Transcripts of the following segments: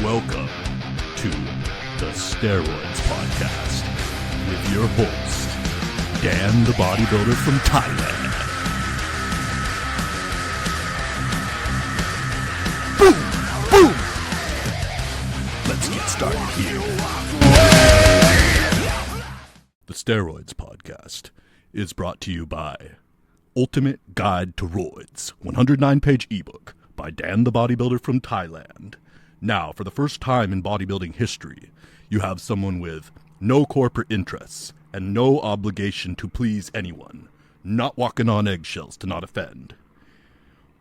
Welcome to the Steroids Podcast with your host, Dan the Bodybuilder from Thailand. Boom! Boom! Let's get started here. The Steroids Podcast is brought to you by Ultimate Guide to Roids, 109-page ebook by Dan the Bodybuilder from Thailand. Now, for the first time in bodybuilding history, you have someone with no corporate interests and no obligation to please anyone, not walking on eggshells to not offend.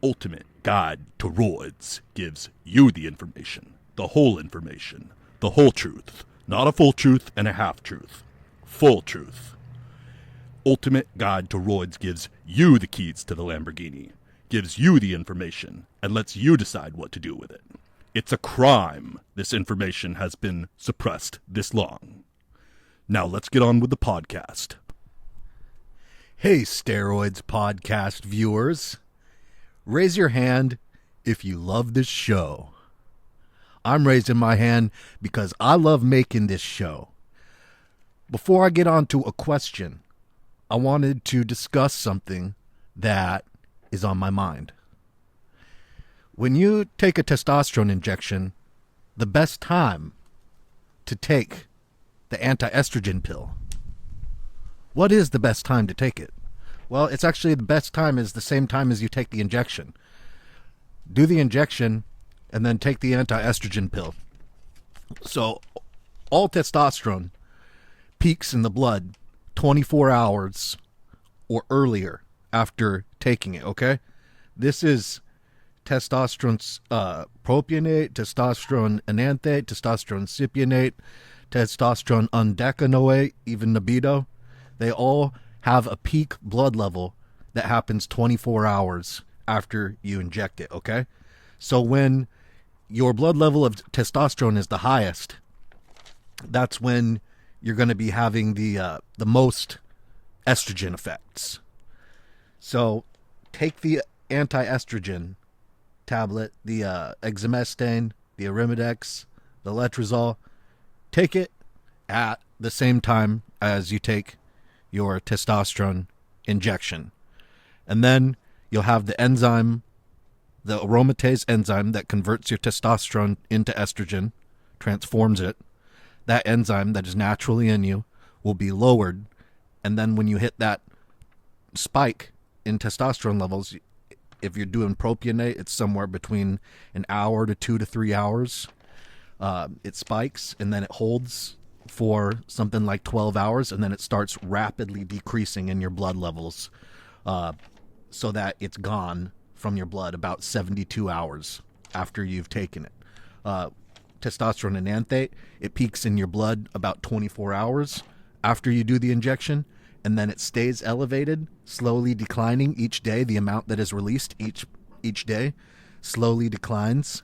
Ultimate Guide to Roids gives you the information, the whole truth, not a full truth and a half truth, full truth. Ultimate Guide to Roids gives you the keys to the Lamborghini, gives you the information, and lets you decide what to do with it. It's a crime this information has been suppressed this long. Now let's get on with the podcast. Hey, Steroids Podcast viewers. Raise your hand if you love this show. I'm raising my hand because I love making this show. Before I get on to a question, I wanted to discuss something that is on my mind. When you take a testosterone injection, the best time to take the anti-estrogen pill, what is the best time to take it? Well, it's actually the best time is the same time as you take the injection. Do the injection and then take the anti-estrogen pill. So all testosterone peaks in the blood 24 hours or earlier after taking it, okay? This is testosterone propionate, testosterone enanthate, testosterone cypionate, testosterone undecanoate, even libido. They all have a peak blood level that happens 24 hours after you inject it, okay? So when your blood level of testosterone is the highest, that's when you're going to be having the most estrogen effects. So take the anti-estrogen tablet, the Exemestane, the Arimidex, the Letrozole. Take it at the same time as you take your testosterone injection. And then you'll have the enzyme, the aromatase enzyme that converts your testosterone into estrogen, transforms it. That enzyme that is naturally in you will be lowered. And then when you hit that spike in testosterone levels, if you're doing propionate, it's somewhere between an hour to 2 to 3 hours. It spikes and then it holds for something like 12 hours, and then it starts rapidly decreasing in your blood levels so that it's gone from your blood about 72 hours after you've taken it. Testosterone enanthate, it peaks in your blood about 24 hours after you do the injection, and then it stays elevated, slowly declining each day. The amount that is released each day slowly declines.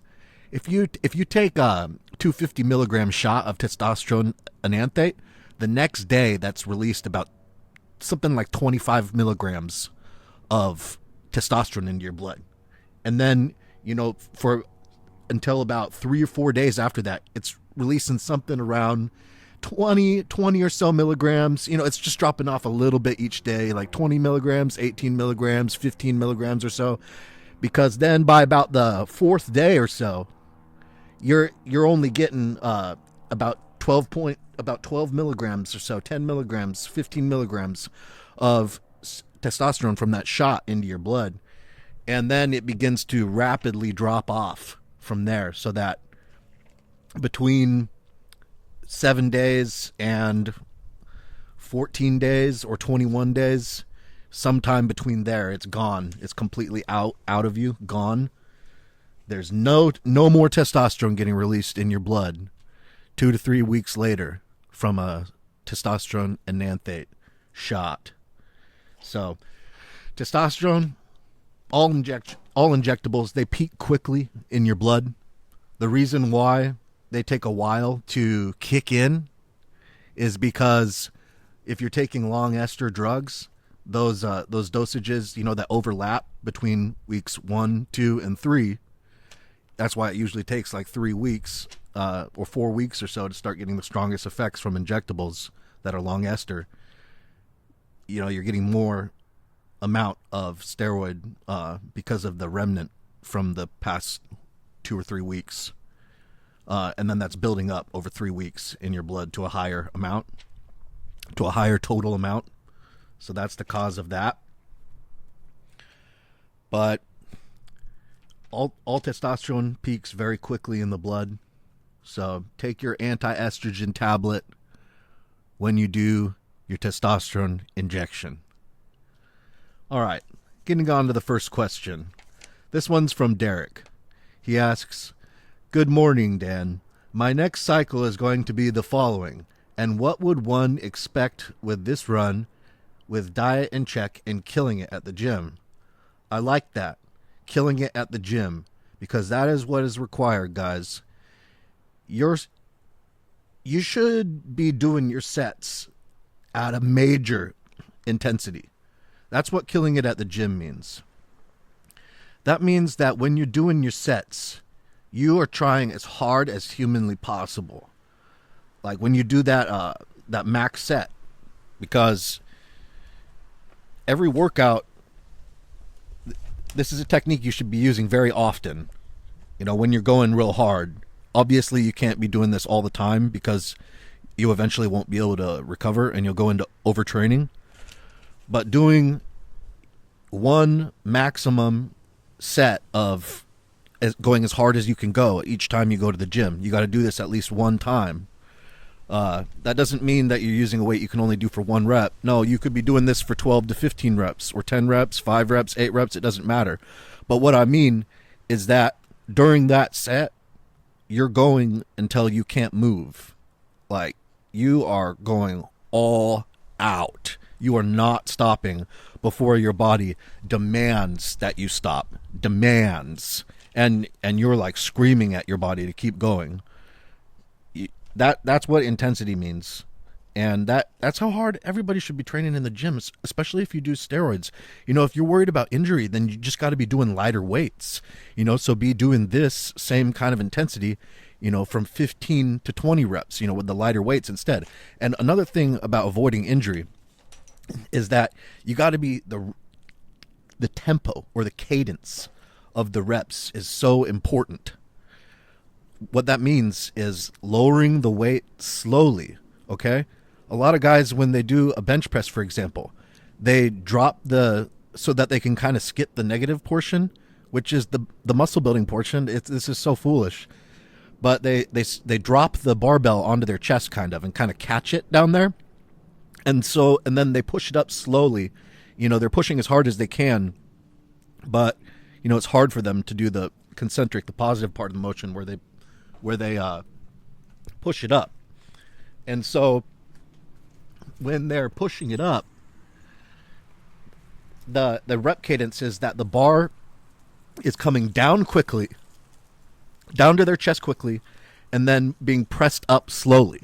If you take a 250 milligram shot of testosterone enanthate, the next day that's released about something like 25 milligrams of testosterone into your blood. And then, for until about 3 or 4 days after that, it's releasing something around 20 or so milligrams. It's just dropping off a little bit each day, like 20 milligrams, 18 milligrams, 15 milligrams or so. Because then by about the 4th day or so, you're only getting about 12 milligrams or so, 10 milligrams, 15 milligrams of testosterone from that shot into your blood. And then it begins to rapidly drop off from there, so that between 7 days and 14 days or 21 days, sometime between there, it's gone. It's completely out of you, gone. There's no more testosterone getting released in your blood 2 to 3 weeks later from a testosterone enanthate shot. So, testosterone, all injectables, they peak quickly in your blood. The reason why they take a while to kick in is because if you're taking long ester drugs, those dosages, that overlap between weeks 1, 2, and 3, that's why it usually takes like 3 weeks or 4 weeks or so to start getting the strongest effects from injectables that are long ester. You know, you're getting more amount of steroid because of the remnant from the past 2 or 3 weeks. And then that's building up over 3 weeks in your blood to a higher amount, to a higher total amount. So that's the cause of that. But all testosterone peaks very quickly in the blood. So take your anti-estrogen tablet when you do your testosterone injection. All right, getting on to the first question. This one's from Derek. He asks, "Good morning, Dan. My next cycle is going to be the following. And what would one expect with this run with diet in check and killing it at the gym?" I like that. Killing it at the gym, because that is what is required, guys. You should be doing your sets at a major intensity. That's what killing it at the gym means. That means that when you're doing your sets, you are trying as hard as humanly possible. Like when you do that max set, because every workout, this is a technique you should be using very often. You know, when you're going real hard. Obviously, you can't be doing this all the time because you eventually won't be able to recover and you'll go into overtraining. But doing one maximum set of going as hard as you can go each time you go to the gym. You got to do this at least one time. That doesn't mean that you're using a weight you can only do for 1 rep. No, you could be doing this for 12 to 15 reps or 10 reps, 5 reps, 8 reps. It doesn't matter. But what I mean is that during that set, you're going until you can't move. Like, you are going all out. You are not stopping before your body demands that you stop. Demands. And you're like screaming at your body to keep going. That's what intensity means. And that's how hard everybody should be training in the gym, especially if you do steroids. You know, if you're worried about injury, then you just got to be doing lighter weights. You know, so be doing this same kind of intensity, you know, from 15 to 20 reps, you know, with the lighter weights instead. And another thing about avoiding injury is that you got to be the tempo or the cadence of the reps is so important. What that means is lowering the weight slowly, okay? A lot of guys, when they do a bench press, for example, they drop so that they can kind of skip the negative portion, which is the muscle building portion. This is so foolish. But they drop the barbell onto their chest kind of and kind of catch it down there. And then they push it up slowly. You know, they're pushing as hard as they can, but you know, it's hard for them to do the concentric, the positive part of the motion where they push it up. And so when they're pushing it up, the rep cadence is that the bar is coming down quickly, down to their chest quickly, and then being pressed up slowly.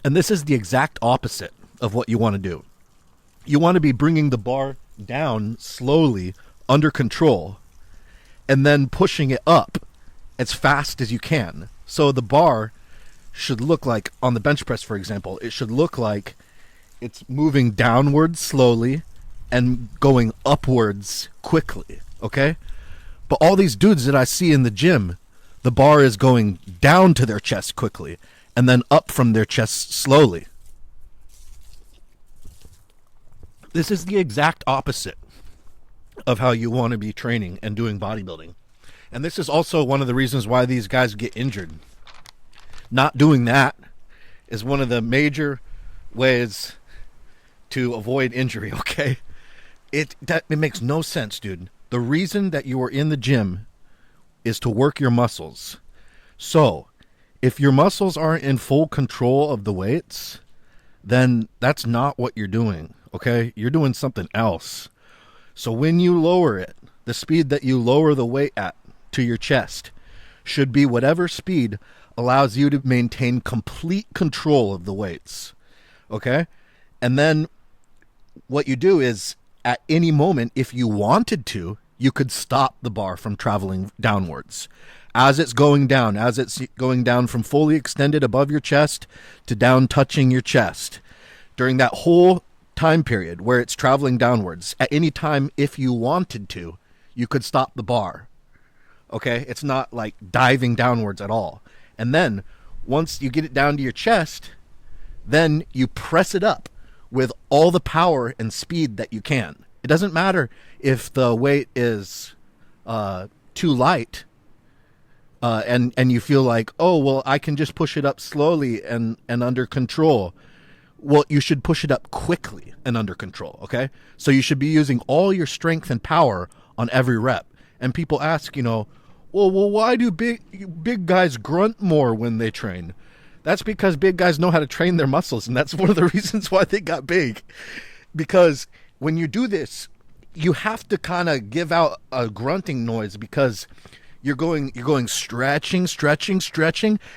And this is the exact opposite of what you want to do. You want to be bringing the bar down slowly, under control, and then pushing it up as fast as you can. So the bar should look like, on the bench press, for example, it should look like it's moving downwards slowly and going upwards quickly, okay? But all these dudes that I see in the gym, the bar is going down to their chest quickly and then up from their chest slowly. This is the exact opposite of how you want to be training and doing bodybuilding. And this is also one of the reasons why these guys get injured. Not doing that is one of the major ways to avoid injury, okay? It makes no sense, dude. The reason that you are in the gym is to work your muscles. So, if your muscles aren't in full control of the weights, then that's not what you're doing, okay? You're doing something else. So when you lower it, the speed that you lower the weight at to your chest should be whatever speed allows you to maintain complete control of the weights, okay? And then what you do is, at any moment, if you wanted to, you could stop the bar from traveling downwards. As it's going down from fully extended above your chest to down touching your chest, during that whole time period where it's traveling downwards, at any time, if you wanted to, you could stop the bar. Okay? It's not like diving downwards at all. And then, once you get it down to your chest, then you press it up with all the power and speed that you can. It doesn't matter if the weight is too light, and you feel like, oh, well, I can just push it up slowly and under control. Well, you should push it up quickly and under control, okay? So you should be using all your strength and power on every rep. And people ask, well, why do big guys grunt more when they train? That's because big guys know how to train their muscles, and that's one of the reasons why they got big. Because when you do this, you have to kind of give out a grunting noise, because you're going stretching,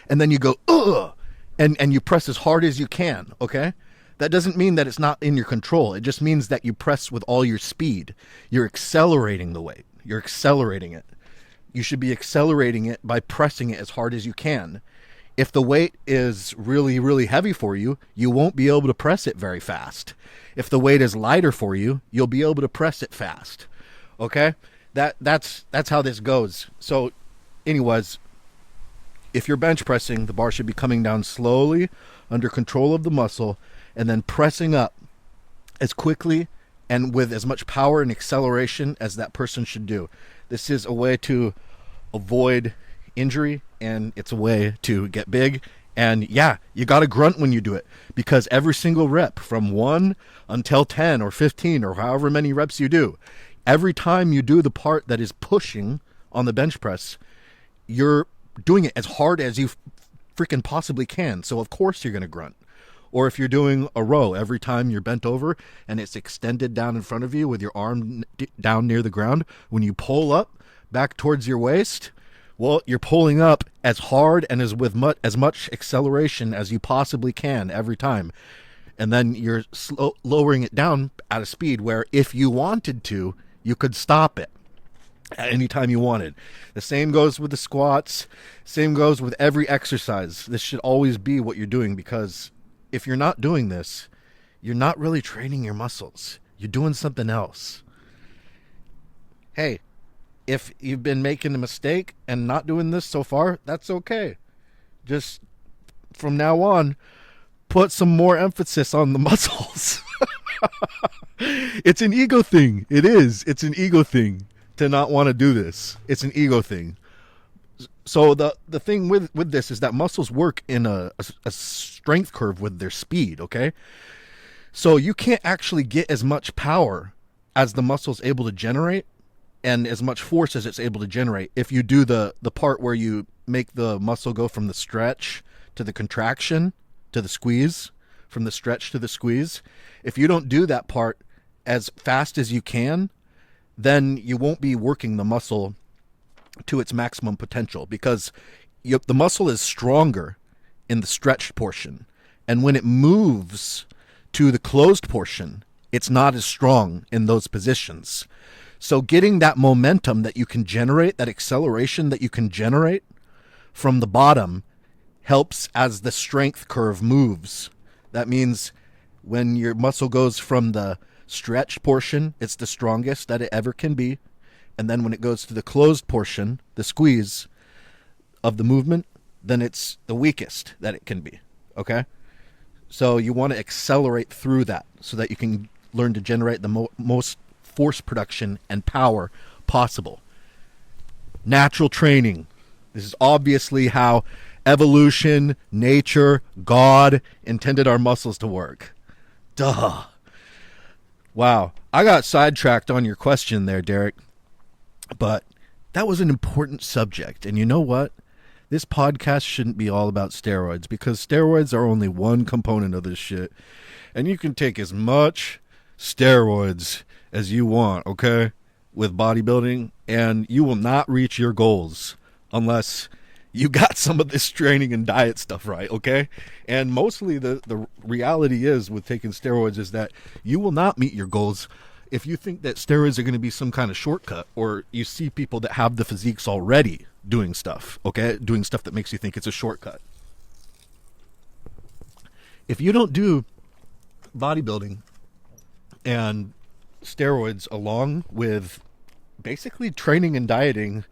and then you go, ugh, and you press as hard as you can, okay? That doesn't mean that it's not in your control. It just means that you press with all your speed. You're accelerating the weight. You're accelerating it. You should be accelerating it by pressing it as hard as you can. If the weight is really, really heavy for you, you won't be able to press it very fast. If the weight is lighter for you, you'll be able to press it fast. Okay? That's how this goes. So, anyways, if you're bench pressing, the bar should be coming down slowly under control of the muscle, and then pressing up as quickly and with as much power and acceleration as that person should do. This is a way to avoid injury, and it's a way to get big. And yeah, you got to grunt when you do it, because every single rep, from 1 until 10 or 15 or however many reps you do, every time you do the part that is pushing on the bench press, you're doing it as hard as you freaking possibly can. So of course you're going to grunt. Or if you're doing a row, every time you're bent over and it's extended down in front of you with your arm down near the ground, when you pull up back towards your waist, well, you're pulling up as hard and with as much acceleration as you possibly can every time. And then you're lowering it down at a speed where if you wanted to, you could stop it at any time you wanted. The same goes with the squats. Same goes with every exercise. This should always be what you're doing, because if you're not doing this, you're not really training your muscles. You're doing something else. Hey, if you've been making a mistake and not doing this so far, that's okay. Just from now on, put some more emphasis on the muscles. It's an ego thing. It is. It's an ego thing to not want to do this. It's an ego thing. So the thing with this is that muscles work in a strength curve with their speed, okay? So you can't actually get as much power as the muscle's able to generate and as much force as it's able to generate if you do the part where you make the muscle go from the stretch to the contraction to the squeeze, from the stretch to the squeeze. If you don't do that part as fast as you can, then you won't be working the muscle to its maximum potential, because the muscle is stronger in the stretched portion, and when it moves to the closed portion, it's not as strong in those positions. So getting that momentum that you can generate, that acceleration that you can generate from the bottom, helps as the strength curve moves. That means when your muscle goes from the stretched portion, it's the strongest that it ever can be. And then when it goes to the closed portion, the squeeze of the movement, then it's the weakest that it can be. Okay? So you want to accelerate through that so that you can learn to generate the most force production and power possible. Natural training. This is obviously how evolution, nature, God intended our muscles to work. Duh. Wow. I got sidetracked on your question there, Derek. But that was an important subject. And you know what? This podcast shouldn't be all about steroids, because steroids are only one component of this shit. And you can take as much steroids as you want, okay, with bodybuilding, and you will not reach your goals unless you got some of this training and diet stuff right, okay? And mostly the reality is with taking steroids is that you will not meet your goals if you think that steroids are going to be some kind of shortcut, or you see people that have the physiques already doing stuff, okay, doing stuff that makes you think it's a shortcut. If you don't do bodybuilding and steroids along with basically training and dieting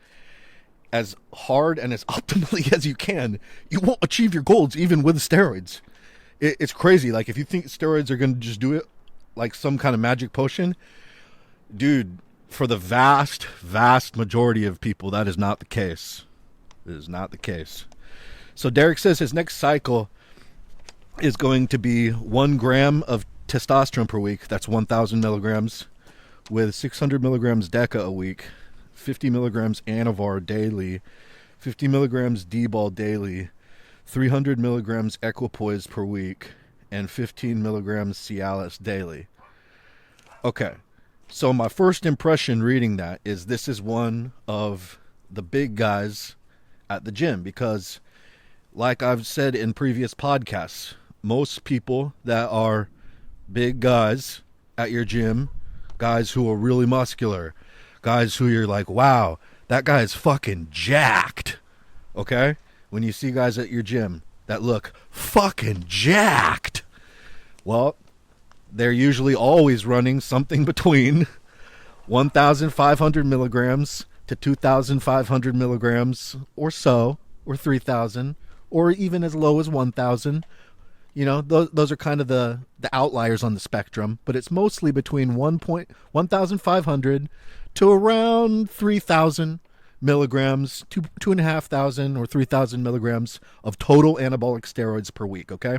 as hard and as optimally as you can, you won't achieve your goals even with steroids. It's crazy. Like, if you think steroids are going to just do it like some kind of magic potion, dude, for the vast, vast majority of people, that is not the case. It is not the case. So Derek says his next cycle is going to be 1 gram of testosterone per week. That's 1,000 milligrams with 600 milligrams Deca a week, 50 milligrams Anavar daily, 50 milligrams Dbol daily, 300 milligrams Equipoise per week, and 15 milligrams Cialis daily. Okay, so my first impression reading that is this is one of the big guys at the gym, because like I've said in previous podcasts, most people that are big guys at your gym, guys who are really muscular, guys who you're like, wow, that guy is fucking jacked, okay? When you see guys at your gym that look fucking jacked, well, they're usually always running something between 1,500 milligrams to 2,500 milligrams or so, or 3,000, or even as low as 1,000. You know, those are kind of the outliers on the spectrum, but it's mostly between 1,500 to around 3,000 milligrams, 2,500 or 3,000 milligrams of total anabolic steroids per week, okay?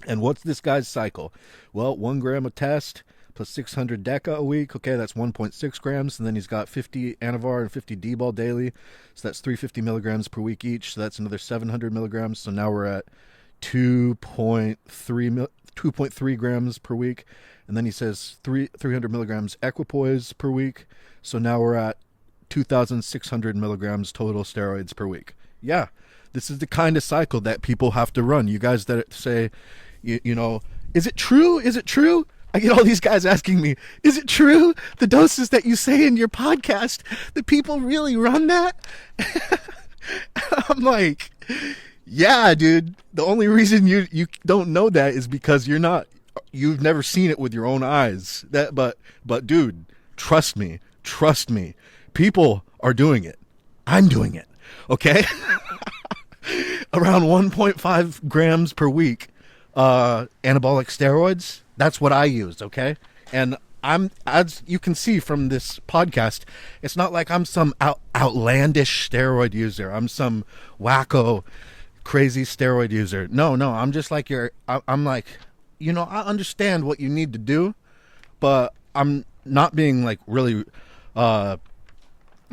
And what's this guy's cycle? Well, 1 gram of test plus 600 Deca a week, okay, that's 1.6 grams, and then he's got 50 Anavar and 50 Dbol daily, so that's 350 milligrams per week each, so that's another 700 milligrams, so now we're at 2.3 grams per week, and then he says 300 milligrams Equipoise per week, so now we're at 2,600 milligrams total steroids per week. Yeah, this is the kind of cycle that people have to run. You guys that say, you know, is it true? Is it true? I get all these guys asking me, is it true, the doses that you say in your podcast, that people really run that? I'm like, yeah, dude. The only reason you don't know that is because you've never seen it with your own eyes. But dude, trust me. People are doing it. I'm doing it. Okay? Around 1.5 grams per week anabolic steroids. That's what I use, okay? And I'm, as you can see from this podcast, it's not like I'm some outlandish steroid user. I'm some wacko crazy steroid user. No, I'm just like I'm like, you know, I understand what you need to do, but I'm not being like really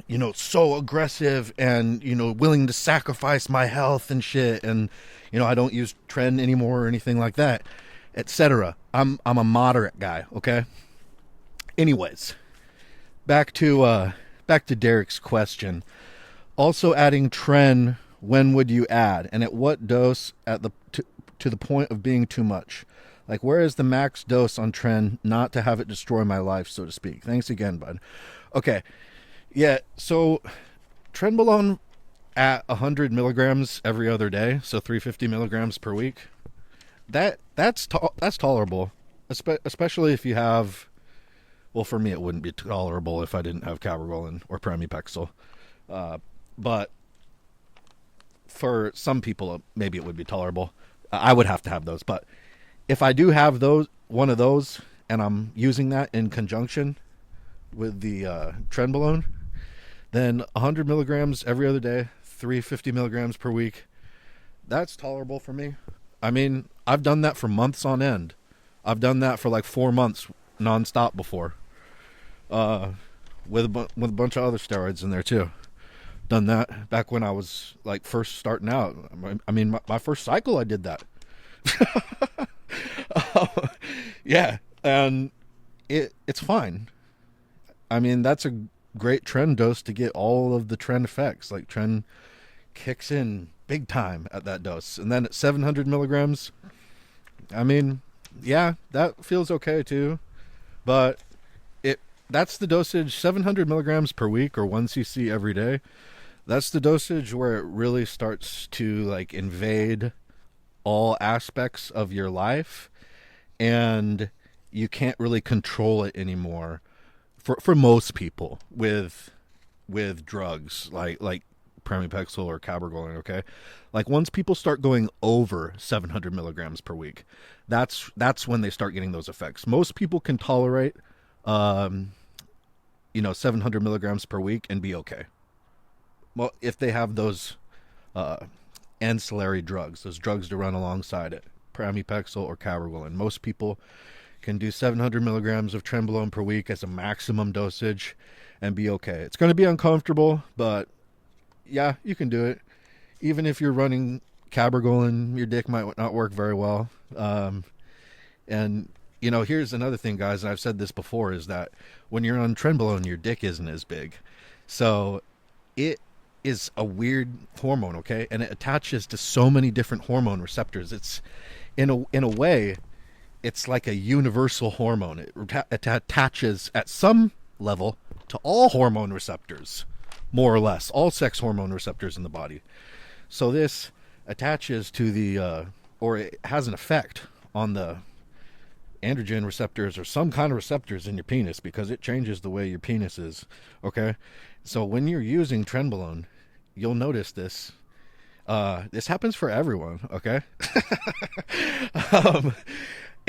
you know, so aggressive and, you know, willing to sacrifice my health and shit, and, you know, I don't use Tren anymore or anything like that, etc. I'm a moderate guy, okay? Anyways, back to Derek's question. Also adding Tren, when would you add, and at what dose to the point of being too much? Like, where is the max dose on Tren, not to have it destroy my life, so to speak? Thanks again, bud. Okay, yeah, so Trenbolone at 100 milligrams every other day, so 350 milligrams per week, that's tolerable, especially if you have, well, for me it wouldn't be tolerable if I didn't have Durabolin or Pramipexole, but for some people maybe it would be tolerable. I would have to have those, but if I do have one of those, and I'm using that in conjunction with the Trenbolone, then 100 milligrams every other day, 350 milligrams per week, that's tolerable for me. I mean, I've done that for months on end. I've done that for like 4 months nonstop before, with a bunch of other steroids in there too. Done that back when I was like first starting out. I mean, my first cycle I did that. Yeah, and it's fine. I mean, that's a great Tren dose to get all of the Tren effects. Like, Tren kicks in big time at that dose. And then at 700 milligrams, I mean, yeah, that feels okay too. But that's the dosage, 700 milligrams per week or 1 cc every day. That's the dosage where it really starts to like invade all aspects of your life, and you can't really control it anymore for most people with drugs like pramipexole or cabergoline. Okay, like once people start going over 700 milligrams per week, that's when they start getting those effects. Most people can tolerate 700 milligrams per week and be okay. Well, if they have those ancillary drugs, those drugs to run alongside it, pramipexole or cabergoline, most people can do 700 milligrams of Trenbolone per week as a maximum dosage and be okay. It's going to be uncomfortable, but yeah, you can do it. Even if you're running cabergoline, your dick might not work very well. And here's another thing, guys, and I've said this before, is that when you're on Trenbolone, your dick isn't as big. So it is a weird hormone, okay? And it attaches to so many different hormone receptors. It's in a way, it's like a universal hormone. It attaches at some level to all hormone receptors, more or less, all sex hormone receptors in the body. So this attaches to or it has an effect on the androgen receptors or some kind of receptors in your penis, because it changes the way your penis is, okay? So when you're using Trenbolone, you'll notice this. This happens for everyone, okay?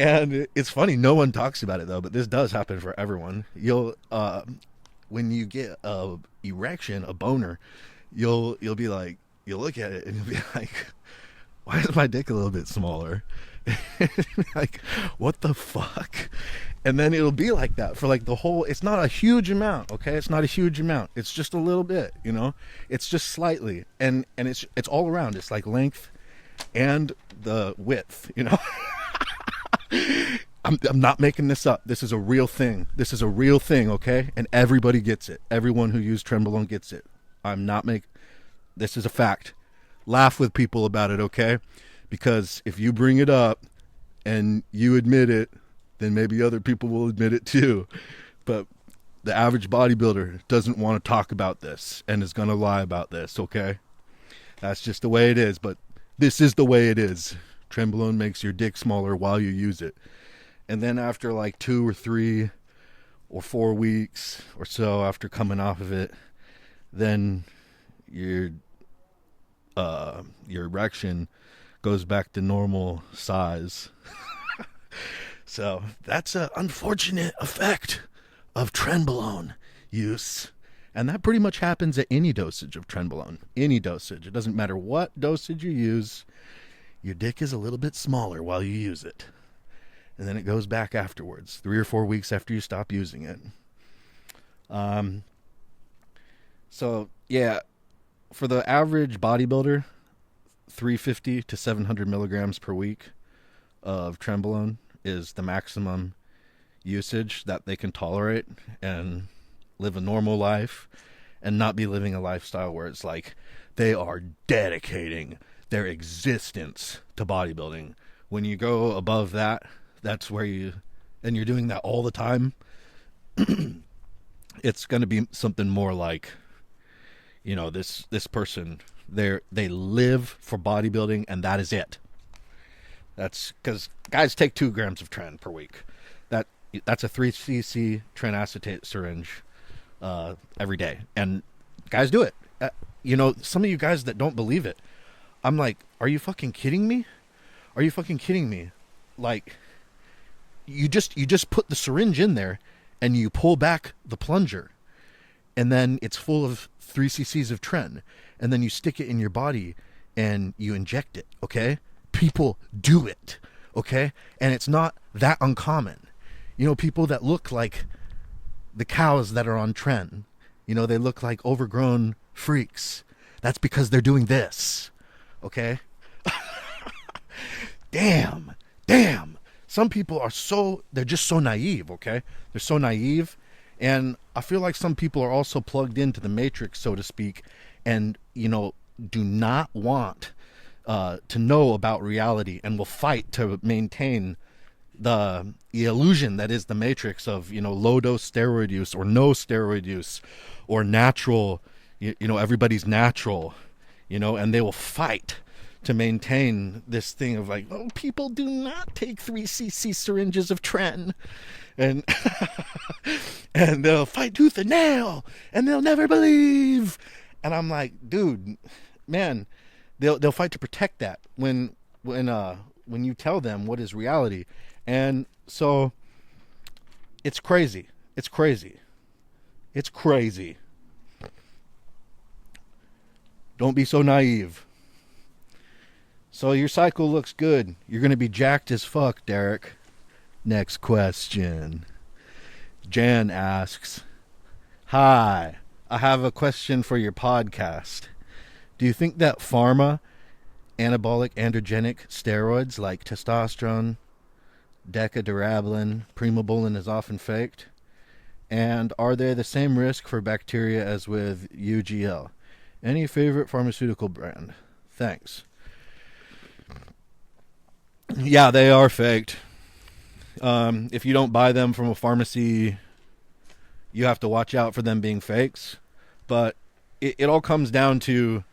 And it's funny, no one talks about it though, but this does happen for everyone. You'll when you get a erection, a boner, you'll be like, you'll look at it and you'll be like, why is my dick a little bit smaller? Like, what the fuck? And then it'll be like that for like the whole, it's not a huge amount, okay? It's not a huge amount. It's just a little bit, It's just slightly. And it's all around. It's like length and the width, I'm not making this up. This is a real thing. This is a real thing, okay? And everybody gets it. Everyone who used Trenbolone gets it. This is a fact. Laugh with people about it, okay? Because if you bring it up and you admit it, then maybe other people will admit it too. But the average bodybuilder doesn't want to talk about this and is going to lie about this, okay? That's just the way it is, but this is the way it is. Trenbolone makes your dick smaller while you use it. And then after like 2 or 3 or 4 weeks or so after coming off of it, then your erection goes back to normal size. So that's an unfortunate effect of Trenbolone use. And that pretty much happens at any dosage of Trenbolone. Any dosage. It doesn't matter what dosage you use. Your dick is a little bit smaller while you use it. And then it goes back afterwards, 3 or 4 weeks after you stop using it. So, yeah, for the average bodybuilder, 350 to 700 milligrams per week of Trenbolone is the maximum usage that they can tolerate and live a normal life and not be living a lifestyle where it's like they are dedicating their existence to bodybuilding. When you go above that, that's where and you're doing that all the time, it's going to be something more like, this person, they live for bodybuilding and that is it. That's because guys take 2 grams of Tren per week. That's a 3 cc Tren acetate syringe every day. And guys do it. Some of you guys that don't believe it, I'm like, are you fucking kidding me? Are you fucking kidding me? Like, you just put the syringe in there and you pull back the plunger and then it's full of 3 cc's of Tren and then you stick it in your body and you inject it, okay? People do it, okay? And it's not that uncommon. People that look like the cows that are on Tren, they look like overgrown freaks. That's because they're doing this, okay? Damn. Some people are they're just so naive, okay? They're so naive. And I feel like some people are also plugged into the matrix, so to speak, and, do not want to know about reality and will fight to maintain the illusion that is the matrix of, low dose steroid use or no steroid use or natural, everybody's natural, and they will fight to maintain this thing of like, oh, people do not take 3cc syringes of Tren, and and they'll fight tooth and nail, and they'll never believe. And I'm like, dude, man, they'll fight to protect that when you tell them what is reality. And so it's crazy. It's crazy. It's crazy. Don't be so naive. So your cycle looks good. You're going to be jacked as fuck, Derek. Next question. Jan asks, hi, I have a question for your podcast. Do you think that pharma anabolic androgenic steroids like testosterone, Deca, Durabolin, Primobolan is often faked? And are they the same risk for bacteria as with UGL? Any favorite pharmaceutical brand? Thanks. Yeah, they are faked. If you don't buy them from a pharmacy, you have to watch out for them being fakes. But it all comes down to,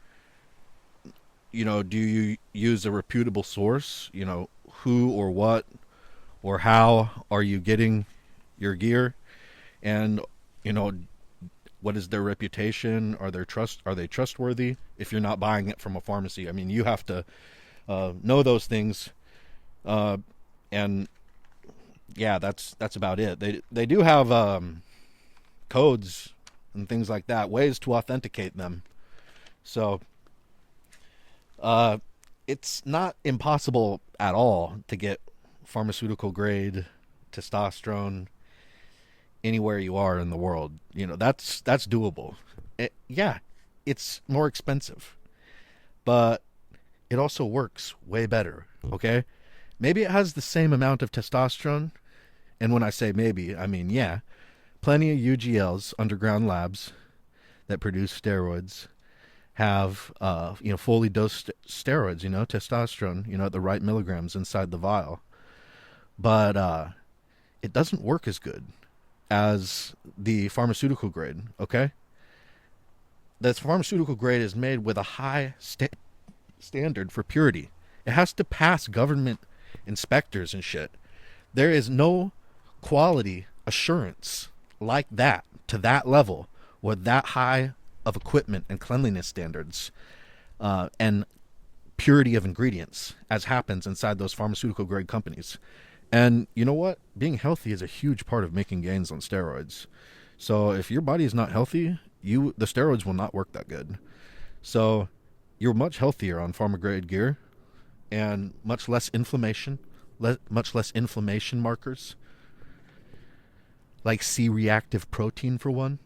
do you use a reputable source? Who or what or how are you getting your gear? And, what is their reputation? Are they trustworthy? If you're not buying it from a pharmacy, I mean, you have to know those things. And yeah, that's about it. They do have codes and things like that, ways to authenticate them. So it's not impossible at all to get pharmaceutical grade testosterone anywhere you are in the world. That's doable. Yeah, it's more expensive, but it also works way better. Okay, maybe it has the same amount of testosterone, and when I say maybe, I mean yeah, plenty of UGLs, underground labs that produce steroids, have fully dosed steroids, testosterone, at the right milligrams inside the vial, but it doesn't work as good as the pharmaceutical grade. Okay, the pharmaceutical grade is made with a high standard for purity. It has to pass government inspectors and shit. There is no quality assurance like that, to that level, with that high of equipment and cleanliness standards and purity of ingredients as happens inside those pharmaceutical grade companies. And you know what? Being healthy is a huge part of making gains on steroids. So if your body is not healthy, the steroids will not work that good. So you're much healthier on pharma grade gear, and much less inflammation, much less inflammation markers, like C-reactive protein for one.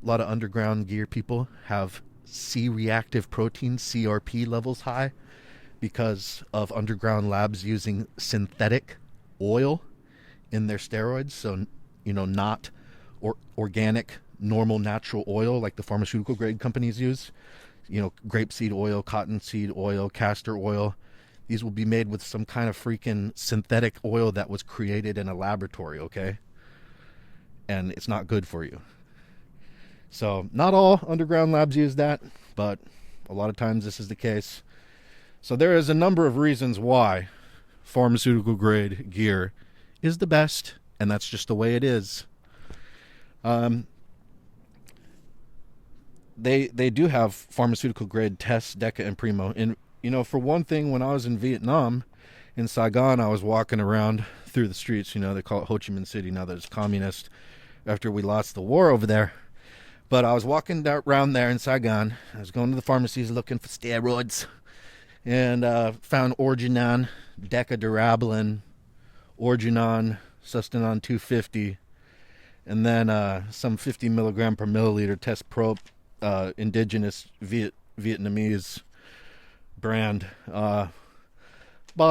A lot of underground gear people have C-reactive protein, CRP levels high, because of underground labs using synthetic oil in their steroids. So, not organic, normal, natural oil like the pharmaceutical grade companies use. Grapeseed oil, cottonseed oil, castor oil. These will be made with some kind of freaking synthetic oil that was created in a laboratory, okay? And it's not good for you. So, not all underground labs use that, but a lot of times this is the case. So there is a number of reasons why pharmaceutical grade gear is the best, and that's just the way it is. They do have pharmaceutical grade tests, Deca and Primo. And, for one thing, when I was in Vietnam, in Saigon, I was walking around through the streets. They call it Ho Chi Minh City now that it's communist after we lost the war over there. But I was walking around there in Saigon. I was going to the pharmacies looking for steroids, and found Organon, Deca, Durabolin, Organon, Sustanon 250, and then some 50 milligram per milliliter Test Pro, indigenous Vietnamese brand. Bought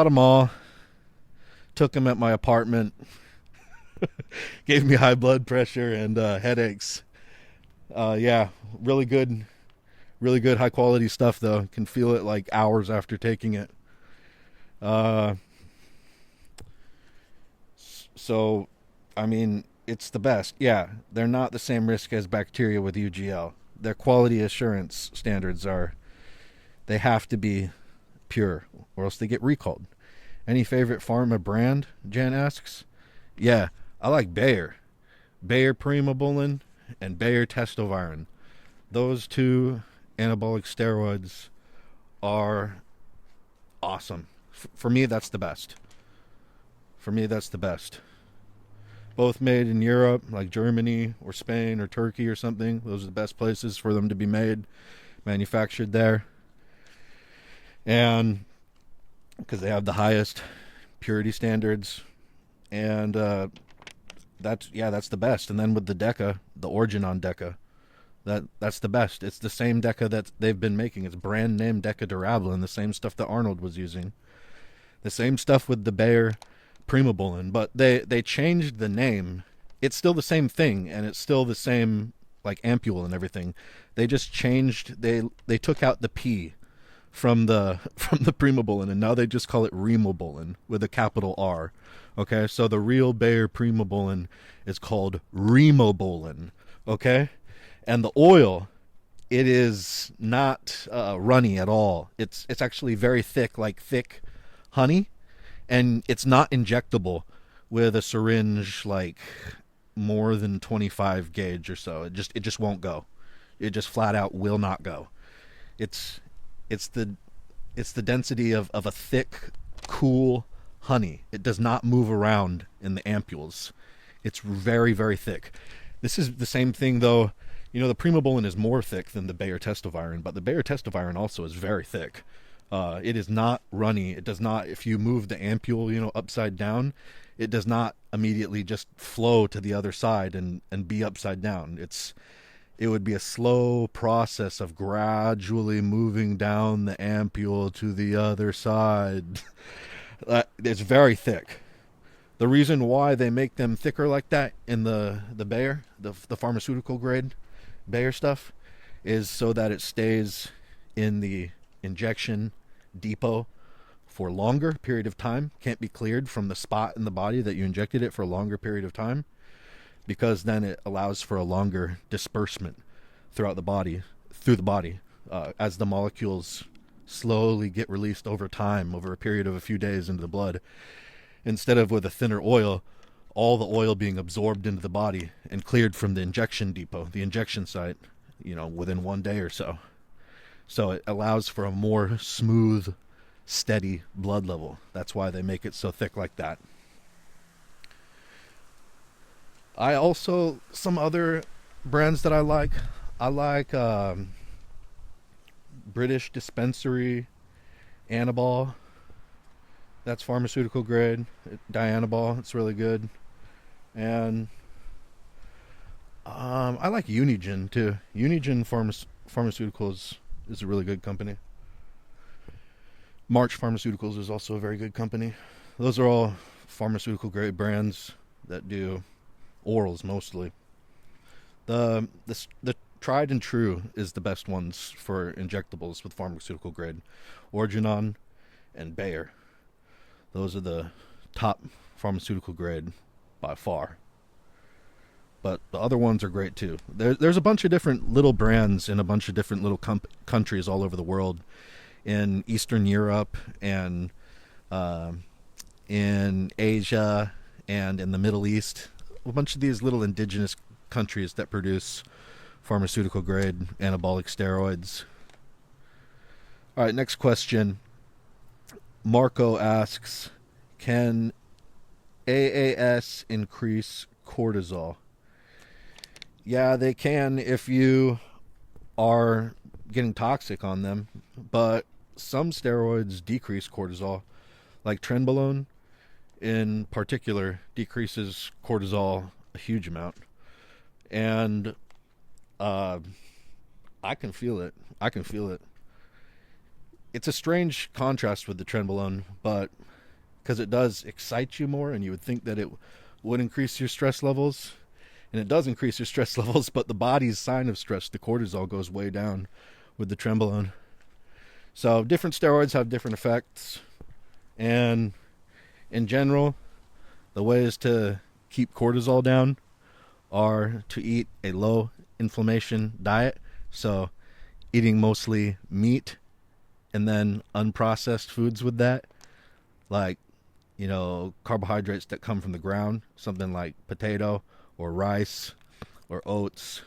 them all, took them at my apartment, gave me high blood pressure and headaches. Yeah, really good high quality stuff though. Can feel it like hours after taking it. So, I mean, it's the best. Yeah, they're not the same risk as bacteria with UGL. Their quality assurance standards they have to be pure, or else they get recalled. Any favorite pharma brand, Jan asks? Yeah, I like Bayer. Bayer Primobolan and Bayer Testosterone. Those two anabolic steroids are awesome. For me, that's the best. Both made in Europe, like Germany or Spain or Turkey or something. Those are the best places for them to be made, manufactured there. And because they have the highest purity standards. And that's the best. And then with the Deca, the Origin on Deca, that's the best. It's the same Deca that they've been making. It's brand name Deca Durabolin, the same stuff that Arnold was using. The same stuff with the Bayer Primobolan, but they changed the name. It's still the same thing, and it's still the same like ampule and everything. They just changed. They took out the P from the Primobolan, and now they just call it Rimobolan with a capital R. Okay, so the real Bayer Primobolan is called Rimobolan. Okay, and the oil, it is not runny at all. It's actually very thick, like thick honey. And it's not injectable with a syringe like more than 25 gauge or so. It just won't go. It just flat out will not go. It's the density of a thick, cool honey. It does not move around in the ampules. It's very, very thick. This is the same thing though. You know, the Primobolan is more thick than the Bayer Testosterone, but the Bayer Testosterone also is very thick. It is not runny. It does not, if you move the ampule, upside down, it does not immediately just flow to the other side and be upside down. It would be a slow process of gradually moving down the ampule to the other side. It's very thick. The reason why they make them thicker like that in the Bayer, the pharmaceutical grade Bayer stuff, is so that it stays in the injection depot for a longer period of time. Can't be cleared from the spot in the body that you injected it for a longer period of time, because then it allows for a longer disbursement through the body, as the molecules slowly get released over time, over a period of a few days into the blood, instead of with a thinner oil, all the oil being absorbed into the body and cleared from the injection depot, the injection site, within 1 day or so. So it allows for a more smooth, steady blood level. That's why they make it so thick like that. Some other brands that I like British Dispensary Anabol. That's pharmaceutical grade. Dianabol, it's really good. And I like Unigen too. Unigen Pharmaceuticals is a really good company. March Pharmaceuticals is also a very good company. Those are all pharmaceutical grade brands that do orals mostly. The tried and true is the best ones for injectables with pharmaceutical grade. Origin and Bayer. Those are the top pharmaceutical grade by far. But the other ones are great too. There's a bunch of different little brands in a bunch of different little countries all over the world. In Eastern Europe and in Asia and in the Middle East. A bunch of these little indigenous countries that produce pharmaceutical grade anabolic steroids. All right, next question. Marco asks, can AAS increase cortisol? Yeah, they can if you are getting toxic on them, but some steroids decrease cortisol, like Trenbolone in particular decreases cortisol a huge amount. And I can feel it. It's a strange contrast with the Trenbolone, but because it does excite you more, and you would think that it would increase your stress levels, and it does increase your stress levels, but the body's sign of stress, the cortisol, goes way down with the Trenbolone. So different steroids have different effects, and in general, the ways to keep cortisol down are to eat a low inflammation diet. So eating mostly meat and then unprocessed foods with that, like, carbohydrates that come from the ground, something like potato or rice or oats,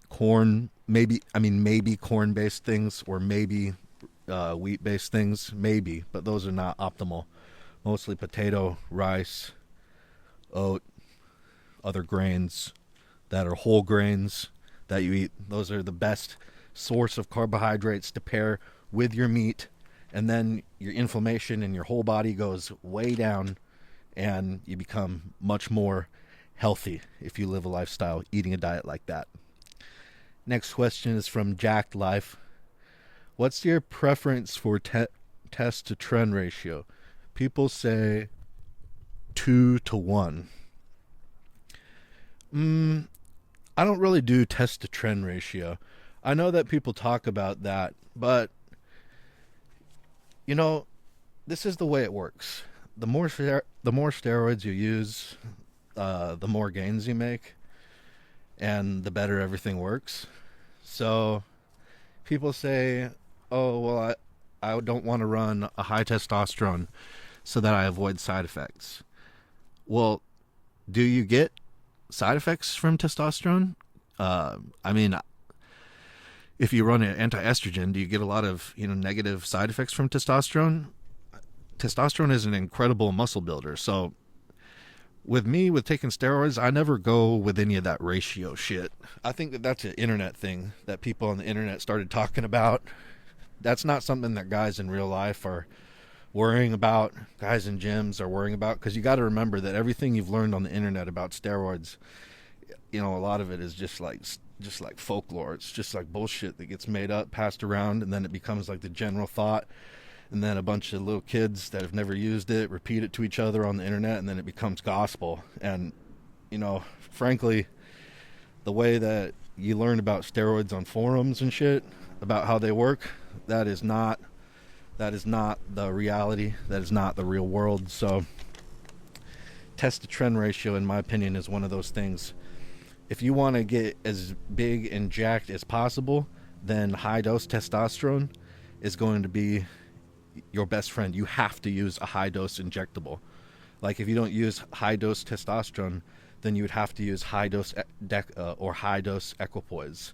corn, maybe corn-based things, or maybe wheat-based things, maybe, but those are not optimal. Mostly potato, rice, oat, other grains that are whole grains that you eat. Those are the best source of carbohydrates to pair with your meat, and then your inflammation in your whole body goes way down, and you become much more healthy if you live a lifestyle eating a diet like that. Next question is from Jacked Life. What's your preference for test to trend ratio? People say 2 to 1. I don't really do test to trend ratio. I know that people talk about that, but this is the way it works. The more steroids you use, the more gains you make, and the better everything works. So people say, oh, well, I don't want to run a high testosterone so that I avoid side effects. Well, do you get side effects from testosterone? If you run an anti-estrogen, do you get a lot of negative side effects from testosterone? Testosterone is an incredible muscle builder. So with taking steroids, I never go with any of that ratio shit. I think that that's an internet thing that people on the internet started talking about. That's not something that guys in real life are worrying about, guys in gyms are worrying about, because you got to remember that everything you've learned on the internet about steroids, a lot of it is just like folklore. It's just like bullshit that gets made up, passed around, and then it becomes like the general thought, and then a bunch of little kids that have never used it repeat it to each other on the internet, and then it becomes gospel. And frankly, the way that you learn about steroids on forums and shit about how they work, that is not the reality. That is not the real world. So test to trend ratio, in my opinion, is one of those things. If you want to get as big and jacked as possible, then high dose testosterone is going to be your best friend. You have to use a high dose injectable. Like, if you don't use high dose testosterone, then you would have to use high dose Deca or high dose Equipoise.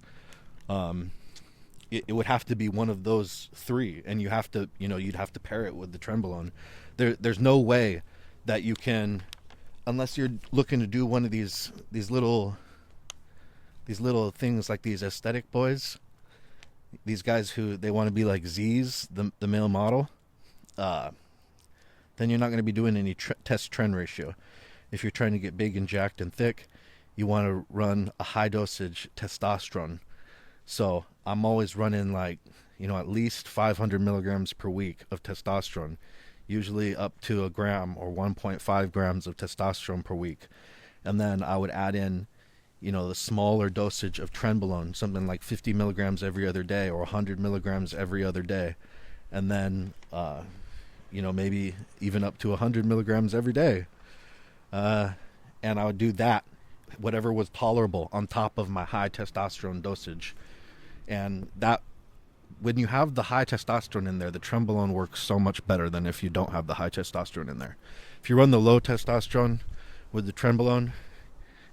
It would have to be one of those three, and you have to, you'd have to pair it with the Trenbolone. There's no way that you can, unless you're looking to do one of these little things like these aesthetic boys, these guys who they want to be like Z's, the male model, then you're not going to be doing any test trend ratio. If you're trying to get big and jacked and thick, you want to run a high dosage testosterone. So I'm always running at least 500 milligrams per week of testosterone, usually up to a gram or 1.5 grams of testosterone per week. And then I would add in, the smaller dosage of Trenbolone, something like 50 milligrams every other day or 100 milligrams every other day. And then, maybe even up to 100 milligrams every day. And I would do that, whatever was tolerable, on top of my high testosterone dosage. And that, when you have the high testosterone in there, the Trenbolone works so much better than if you don't have the high testosterone in there. If you run the low testosterone with the Trenbolone,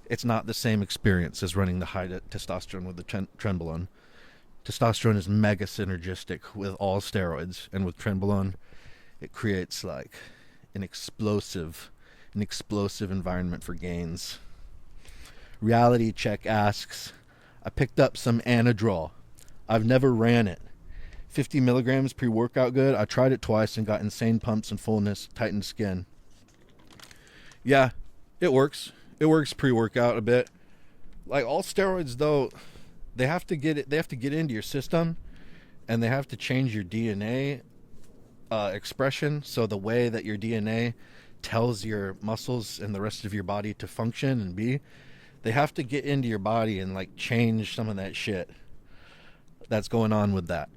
it's not the same experience as running the high testosterone with the Trenbolone. Testosterone is mega synergistic with all steroids, and with Trenbolone, it creates like an explosive environment for gains. Reality Check asks, I picked up some Anadrol. I've never ran it. 50 milligrams pre-workout good? I tried it twice and got insane pumps and fullness, tightened skin. Yeah, it works. It works pre-workout a bit. Like all steroids though, they have to get into your system, and they have to change your DNA expression, so the way that your DNA tells your muscles and the rest of your body to function and be, they have to get into your body and like change some of that shit that's going on with that.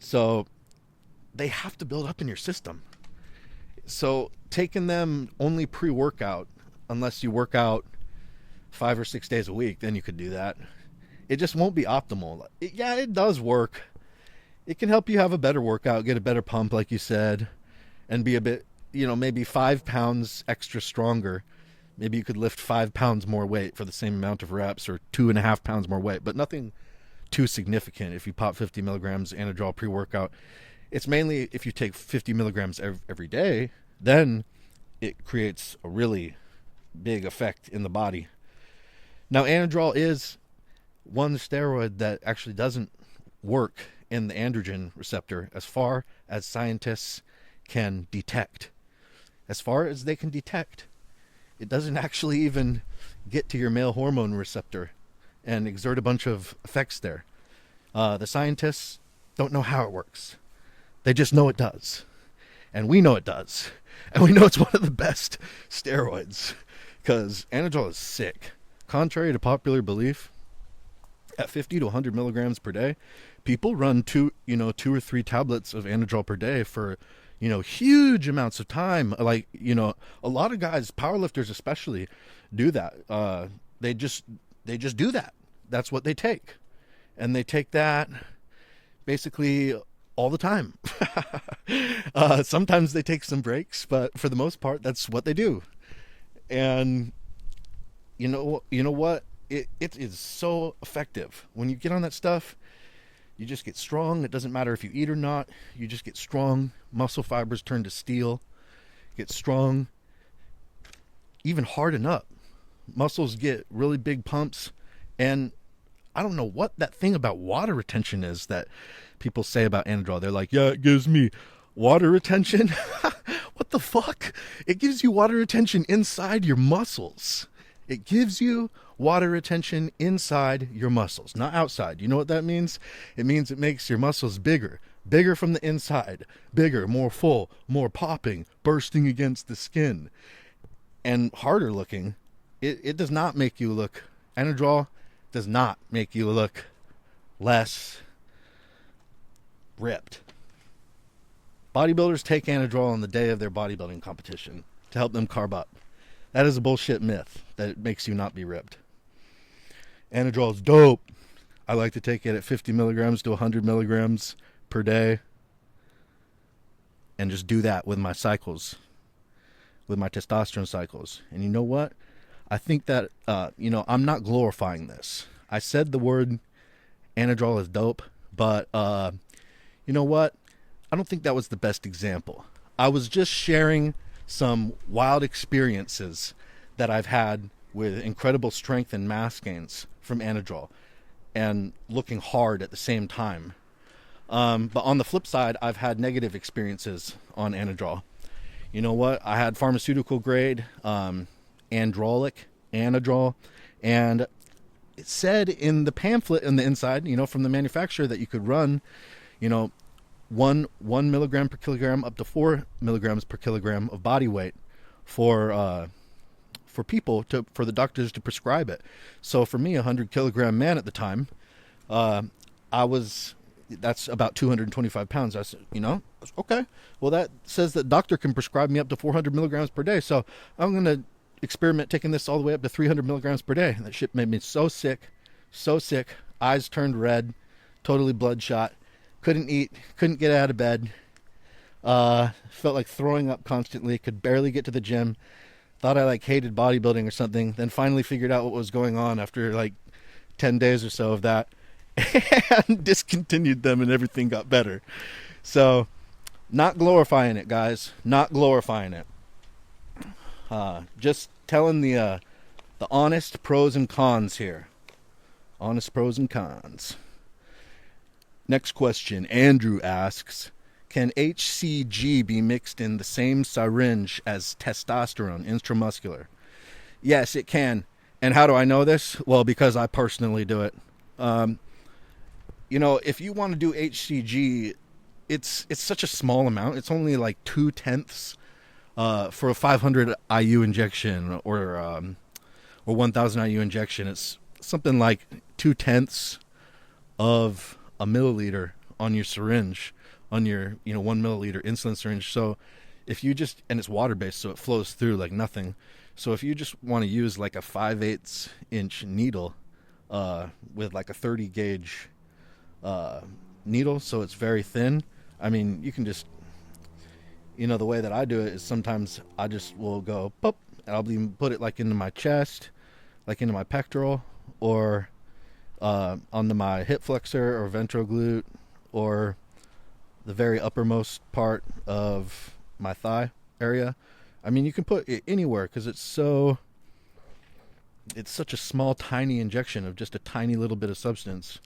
So they have to build up in your system. So taking them only pre-workout, unless you work out 5 or 6 days a week, then you could do that. It just won't be optimal. It does work. It can help you have a better workout, get a better pump, like you said, and be a bit, maybe 5 pounds extra stronger. Maybe you could lift 5 pounds more weight for the same amount of reps, or 2.5 pounds more weight, but nothing too significant if you pop 50 milligrams Anadrol pre-workout. It's mainly if you take 50 milligrams every day, then it creates a really big effect in the body. Now, Anadrol is one steroid that actually doesn't work in the androgen receptor as far as scientists can detect. As far as they can detect, it doesn't actually even get to your male hormone receptor and exert a bunch of effects there. The scientists don't know how it works. They just know it does. And we know it does. And we know it's one of the best steroids, because Anadrol is sick. Contrary to popular belief, at 50 to 100 milligrams per day, people run 2 or 3 tablets of Anadrol per day for huge amounts of time. Like, a lot of guys, powerlifters especially, do that. They just do that. That's what they take. And they take that basically all the time. Sometimes they take some breaks, but for the most part, that's what they do. And you know what? It is so effective. When you get on that stuff, you just get strong. It doesn't matter if you eat or not. You just get strong. Muscle fibers turn to steel. Get strong. Even harden up. Muscles get really big pumps. And I don't know what that thing about water retention is that people say about Anadrol. They're like, yeah, it gives me water retention. What the fuck? It gives you water retention inside your muscles. It gives you water retention inside your muscles, not outside. You know what that means? It means it makes your muscles bigger. Bigger from the inside. Bigger, more full, more popping, bursting against the skin. And harder looking. It does not make you look... Anadrol does not make you look less ripped. Bodybuilders take Anadrol on the day of their bodybuilding competition to help them carb up. That is a bullshit myth that it makes you not be ripped. Anadrol is dope. I like to take it at 50 milligrams to 100 milligrams per day. And just do that with my cycles. With my testosterone cycles. And you know what? I think that, I'm not glorifying this. I said the word Anadrol is dope. But, you know what? I don't think that was the best example. I was just sharing some wild experiences that I've had with incredible strength and mass gains from Anadrol and looking hard at the same time. But on the flip side, I've had negative experiences on Anadrol. You know what? I had pharmaceutical grade Anadrol, and it said in the pamphlet on the inside, from the manufacturer, that you could run, 1 milligram per kilogram up to 4 milligrams per kilogram of body weight for people for the doctors to prescribe it. So for me, 100 kilogram man at the time, that's about 225 pounds. I said, okay, well, that says that doctor can prescribe me up to 400 milligrams per day. So I'm going to experiment taking this all the way up to 300 milligrams per day. That shit made me so sick. Eyes turned red, totally bloodshot. Couldn't eat, couldn't get out of bed. Felt like throwing up constantly, could barely get to the gym. Thought I hated bodybuilding or something. Then finally figured out what was going on after 10 days or so of that. And discontinued them, and everything got better. So, not glorifying it, guys. Not glorifying it. Just telling the honest pros and cons here. Honest pros and cons. Next question. Andrew asks, can HCG be mixed in the same syringe as testosterone intramuscular? Yes, it can. And how do I know this? Well, because I personally do it. If you want to do HCG, it's such a small amount. It's only 2/10 for a 500 IU injection or 1,000 IU injection. It's something like 2/10 of a milliliter on your syringe, on your 1 milliliter insulin syringe. So if you just, and it's water-based, so it flows through like nothing. So if you just want to use like a 5/8 inch needle with like a 30 gauge needle, so it's very thin, I mean, you can just, the way that I do it is sometimes I just will go, pop, and I'll even put it like into my chest, like into my pectoral, or onto my hip flexor or ventral glute, or the very uppermost part of my thigh area. I mean, you can put it anywhere because it's such a small, tiny injection of just a tiny little bit of substance.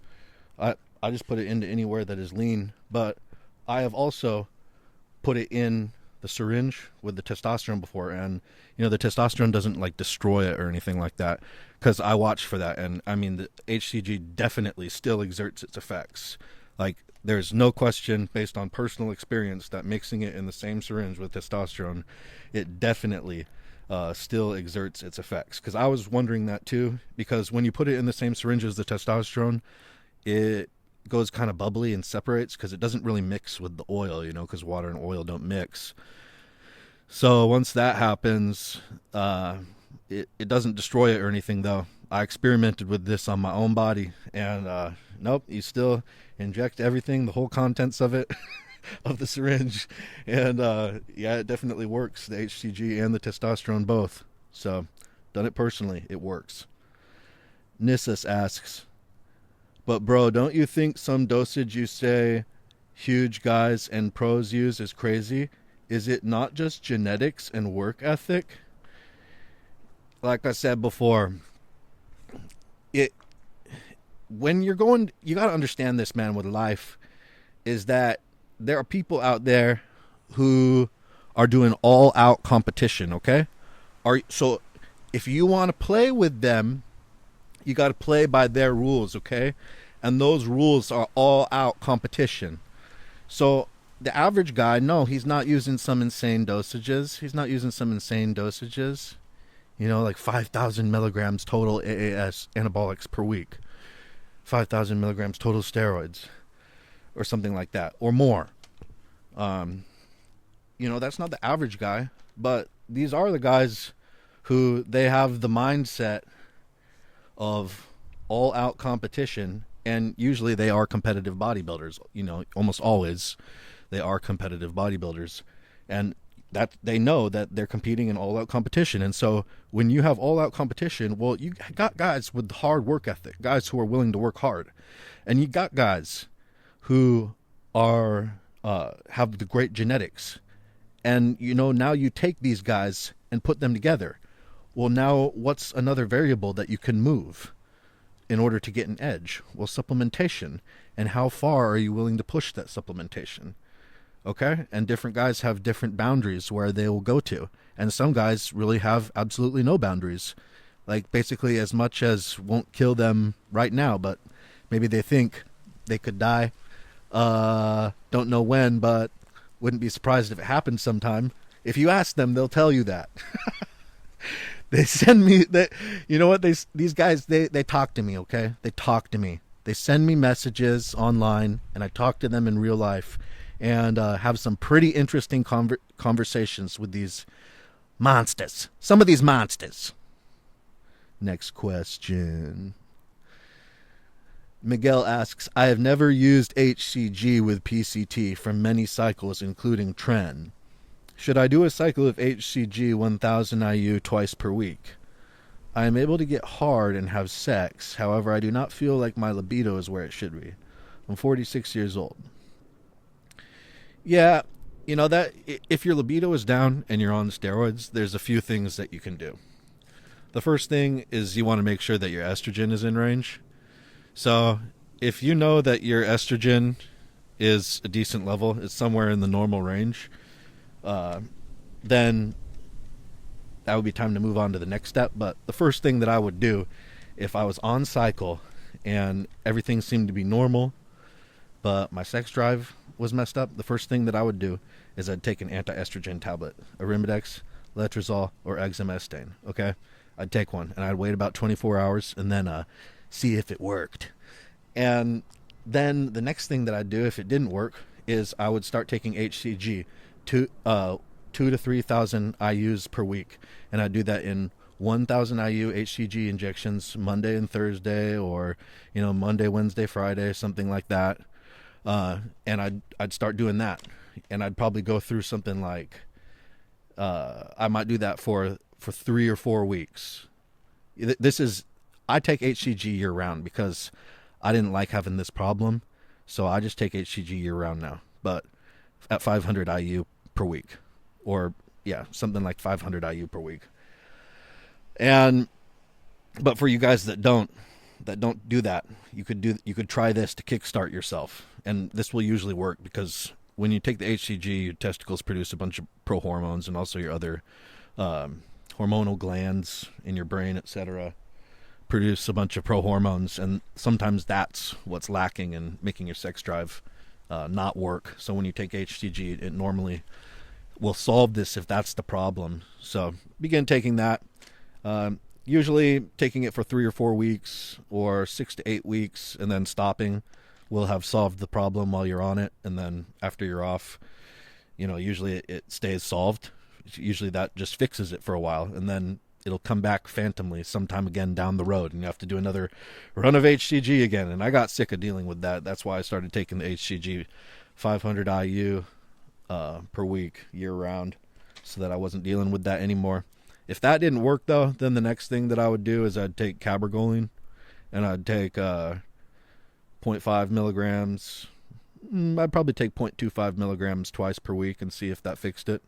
I just put it into anywhere that is lean, but I have also put it in the syringe with the testosterone before, and the testosterone doesn't like destroy it or anything like that, because I watch for that. And I mean, the HCG definitely still exerts its effects. Like, there's no question, based on personal experience, that mixing it in the same syringe with testosterone, it definitely still exerts its effects. Because I was wondering that too, because when you put it in the same syringe as the testosterone, it goes kind of bubbly and separates, because it doesn't really mix with the oil, because water and oil don't mix. So once that happens, it doesn't destroy it or anything, though. I experimented with this on my own body, and nope, you still inject everything, the whole contents of it, of the syringe, and yeah, it definitely works, the HCG and the testosterone both. So, done it personally, it works. Nissus asks, but bro, don't you think some dosage you say huge guys and pros use is crazy? Is it not just genetics and work ethic? Like I said before, when you're going, you got to understand this, man, with life, is that there are people out there who are doing all out competition, okay? So if you want to play with them, you got to play by their rules, okay? And those rules are all out competition. So the average guy, no, he's not using some insane dosages. Like 5,000 milligrams total AAS anabolics per week. 5,000 milligrams total steroids, or something like that, or more. That's not the average guy, but these are the guys who they have the mindset of all out competition, and usually they are competitive bodybuilders. Almost always they are competitive bodybuilders, and that they know that they're competing in all out competition. And so when you have all out competition, well, you got guys with hard work ethic, guys who are willing to work hard, and you got guys who are have the great genetics. And now you take these guys and put them together. Well, now what's another variable that you can move in order to get an edge? Well, supplementation. And how far are you willing to push that supplementation? Okay? And different guys have different boundaries where they will go to. And some guys really have absolutely no boundaries. Like, basically as much as won't kill them right now, but maybe they think they could die. Don't know when, but wouldn't be surprised if it happens sometime. If you ask them, they'll tell you that. They send me that. You know what? These guys, they talk to me, okay? They talk to me. They send me messages online, and I talk to them in real life, and have some pretty interesting conversations with these monsters. Some of these monsters. Next question. Miguel asks, I have never used HCG with PCT for many cycles, including Tren. Should I do a cycle of HCG 1000 IU twice per week? I am able to get hard and have sex. However, I do not feel like my libido is where it should be. I'm 46 years old. Yeah, that if your libido is down and you're on steroids, there's a few things that you can do. The first thing is you want to make sure that your estrogen is in range. So if you know that your estrogen is a decent level, it's somewhere in the normal range, then that would be time to move on to the next step. But the first thing that I would do if I was on cycle and everything seemed to be normal, but my sex drive was messed up, the first thing that I would do is I'd take an anti-estrogen tablet, Arimidex, Letrozole, or Exemestane, okay? I'd take one, and I'd wait about 24 hours, and then see if it worked. And then the next thing that I'd do if it didn't work is I would start taking HCG 2 to 3,000 IUs per week, and I do that in 1,000 IU HCG injections Monday and Thursday, or Monday, Wednesday, Friday, something like that. And I'd start doing that, and I'd probably go through something like I might do that for 3 or 4 weeks. I take HCG year round because I didn't like having this problem, so I just take HCG year round now, but at 500 IU per week, or something like 500 IU per week. But for you guys that don't do that, you could try this to kickstart yourself, and this will usually work because when you take the HCG, your testicles produce a bunch of prohormones, and also your other hormonal glands in your brain, etc., produce a bunch of prohormones, and sometimes that's what's lacking and making your sex drive not work. So when you take HCG, it normally will solve this if that's the problem. So begin taking that. Usually taking it for 3 or 4 weeks, or 6 to 8 weeks, and then stopping will have solved the problem while you're on it. And then after you're off, usually it stays solved. Usually that just fixes it for a while, and then it'll come back phantomly sometime again down the road, and you have to do another run of HCG again. And I got sick of dealing with that. That's why I started taking the HCG 500 IU per week year round, so that I wasn't dealing with that anymore. If that didn't work, though, then the next thing that I would do is I'd take cabergoline, and I'd take 0.5 milligrams. I'd probably take 0.25 milligrams twice per week and see if that fixed it.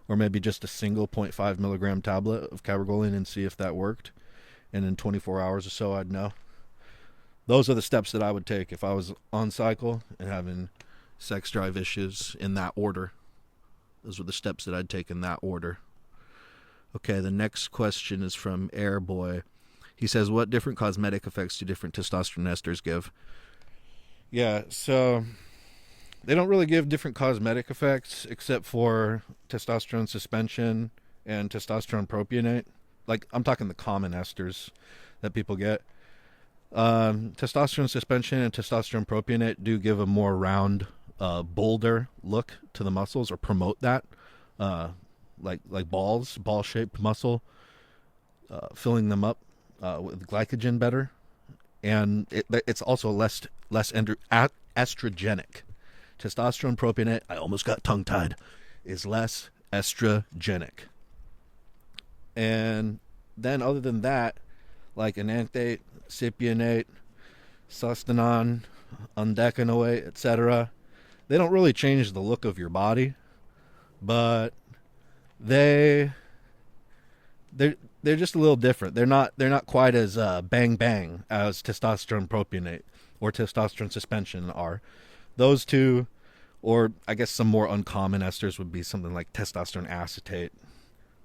Or maybe just a single 0.5 milligram tablet of cabergoline and see if that worked. And in 24 hours or so, I'd know. Those are the steps that I would take if I was on cycle and having sex drive issues, in that order. Those were the steps that I'd take in that order. Okay, the next question is from Airboy. He says, what different cosmetic effects do different testosterone esters give? Yeah, so they don't really give different cosmetic effects except for testosterone suspension and testosterone propionate. Like, I'm talking the common esters that people get. Testosterone suspension and testosterone propionate do give a more round, bolder look to the muscles, or promote that. Like ball-shaped muscle, filling them up with glycogen better, and it's also less estrogenic. Testosterone propionate, I almost got tongue-tied, is less estrogenic. And then other than that, like enanthate, cypionate, sustanon, undecanoate, etc., they don't really change the look of your body, but they're just a little different. They're not quite as bang bang as testosterone propionate or testosterone suspension are. Those two, or I guess some more uncommon esters would be something like testosterone acetate,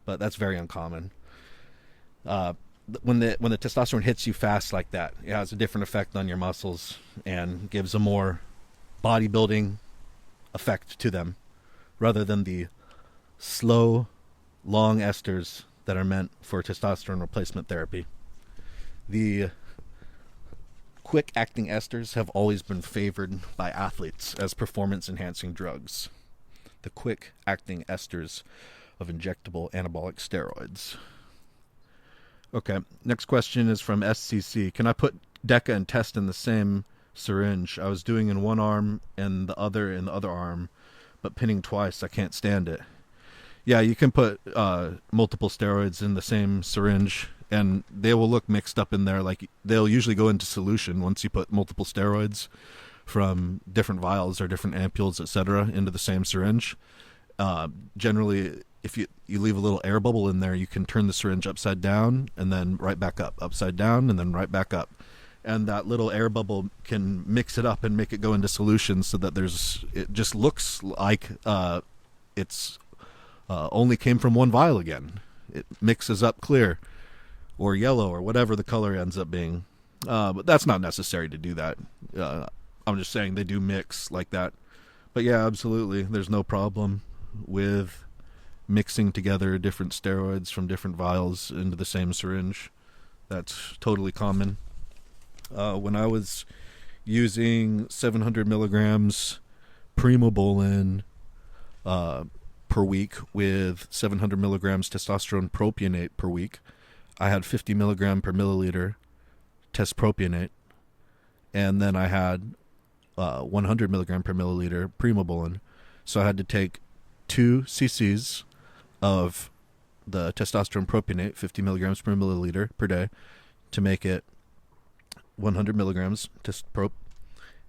but that's very uncommon. When the testosterone hits you fast like that, it has a different effect on your muscles and gives a more bodybuilding effect to them, rather than the slow, long esters that are meant for testosterone replacement therapy. The quick-acting esters have always been favored by athletes as performance-enhancing drugs. The quick-acting esters of injectable anabolic steroids. Okay, next question is from SCC. Can I put Deca and Test in the same syringe? I was doing in one arm and the other in the other arm, but pinning twice, I can't stand it. Yeah, you can put multiple steroids in the same syringe, and they will look mixed up in there. Like, they'll usually go into solution once you put multiple steroids from different vials or different ampules, etc., into the same syringe. Generally, if you leave a little air bubble in there, you can turn the syringe upside down and then right back up, upside down and then right back up. And that little air bubble can mix it up and make it go into solution, so that it just looks like it's only came from one vial again. It mixes up clear or yellow or whatever the color ends up being. But that's not necessary to do that. I'm just saying they do mix like that. But yeah, absolutely. There's no problem with mixing together different steroids from different vials into the same syringe. That's totally common. When I was using 700 milligrams Primobolan per week with 700 milligrams testosterone propionate per week. I had 50 milligram per milliliter test propionate, and then I had 100 milligram per milliliter Primobolan. So I had to take 2 cc's of the testosterone propionate, 50 milligrams per milliliter per day, to make it 100 milligrams test prop.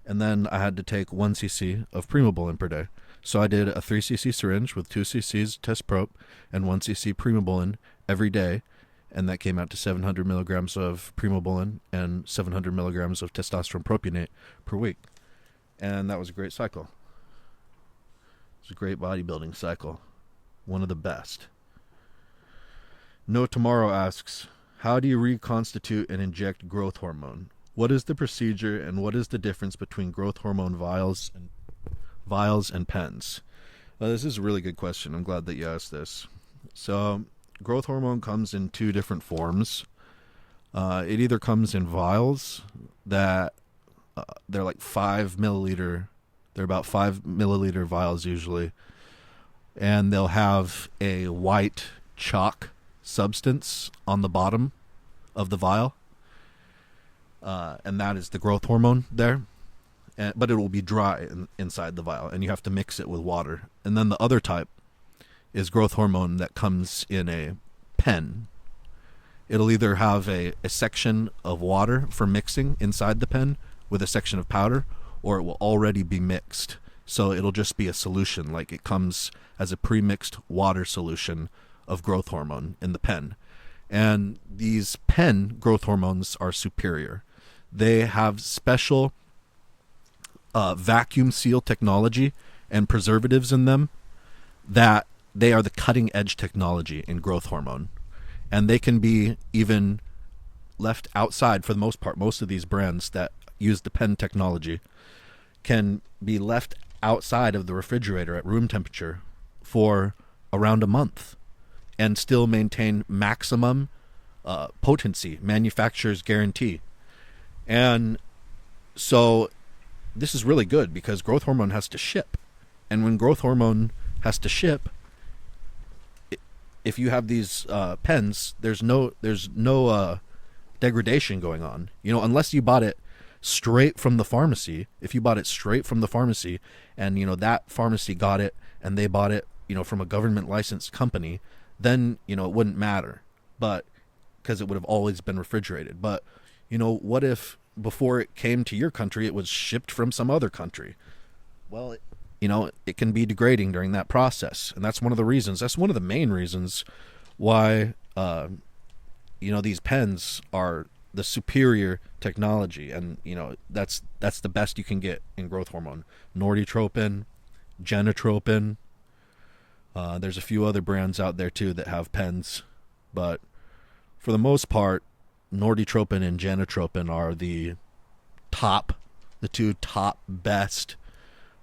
And then I had to take 1 cc of Primobolan per day. So I did a 3 cc syringe with 2 cc's test prop and 1 cc Primobolan every day. And that came out to 700 milligrams of Primobolan and 700 milligrams of testosterone propionate per week. And that was a great cycle. It was a great bodybuilding cycle. One of the best. No Tomorrow asks, how do you reconstitute and inject growth hormone? What is the procedure and what is the difference between growth hormone vials and pens? This is a really good question. I'm glad that you asked this. So growth hormone comes in 2 different forms. It either comes in vials that they're like 5 milliliter. They're about 5 milliliter vials usually. And they'll have a white chalk substance on the bottom of the vial. And that is the growth hormone there. But it will be dry inside the vial, and you have to mix it with water. And then the other type is growth hormone that comes in a pen. It'll either have a section of water for mixing inside the pen with a section of powder, or it will already be mixed. So it'll just be a solution, like it comes as a pre-mixed water solution of growth hormone in the pen. And these pen growth hormones are superior. They have special vacuum seal technology and preservatives in them that they are the cutting edge technology in growth hormone. And they can be even left outside for the most part. Most of these brands that use the pen technology can be left outside of the refrigerator at room temperature for around a month and still maintain maximum potency, manufacturer's guarantee. And so this is really good because growth hormone has to ship. And when growth hormone has to ship, if you have these pens, there's no degradation going on. You know, unless you bought it straight from the pharmacy. If you bought it straight from the pharmacy and, you know, that pharmacy got it and they bought it, you know, from a government licensed company, then, you know, it wouldn't matter. But because it would have always been refrigerated. But, you know, what if before it came to your country, it was shipped from some other country? Well, it can be degrading during that process. And that's one of the reasons. That's one of the main reasons why, these pens are the superior technology. And, you know, that's the best you can get in growth hormone. Norditropin, Genotropin. There's a few other brands out there, too, that have pens. But for the most part, Norditropin and Genotropin are the 2 top best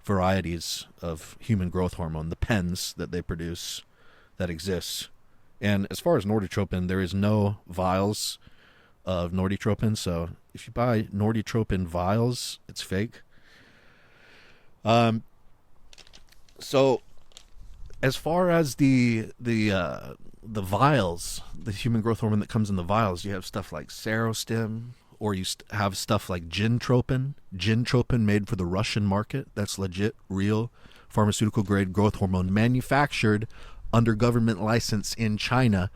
varieties of human growth hormone, the pens that they produce that exists. And as far as Norditropin, there is no vials of Norditropin. So if you buy Norditropin vials, it's fake. So as far as the vials, the human growth hormone that comes in the vials, you have stuff like Serostim, or you have stuff like Genotropin made for the Russian market. That's legit, real pharmaceutical grade growth hormone manufactured under government license in China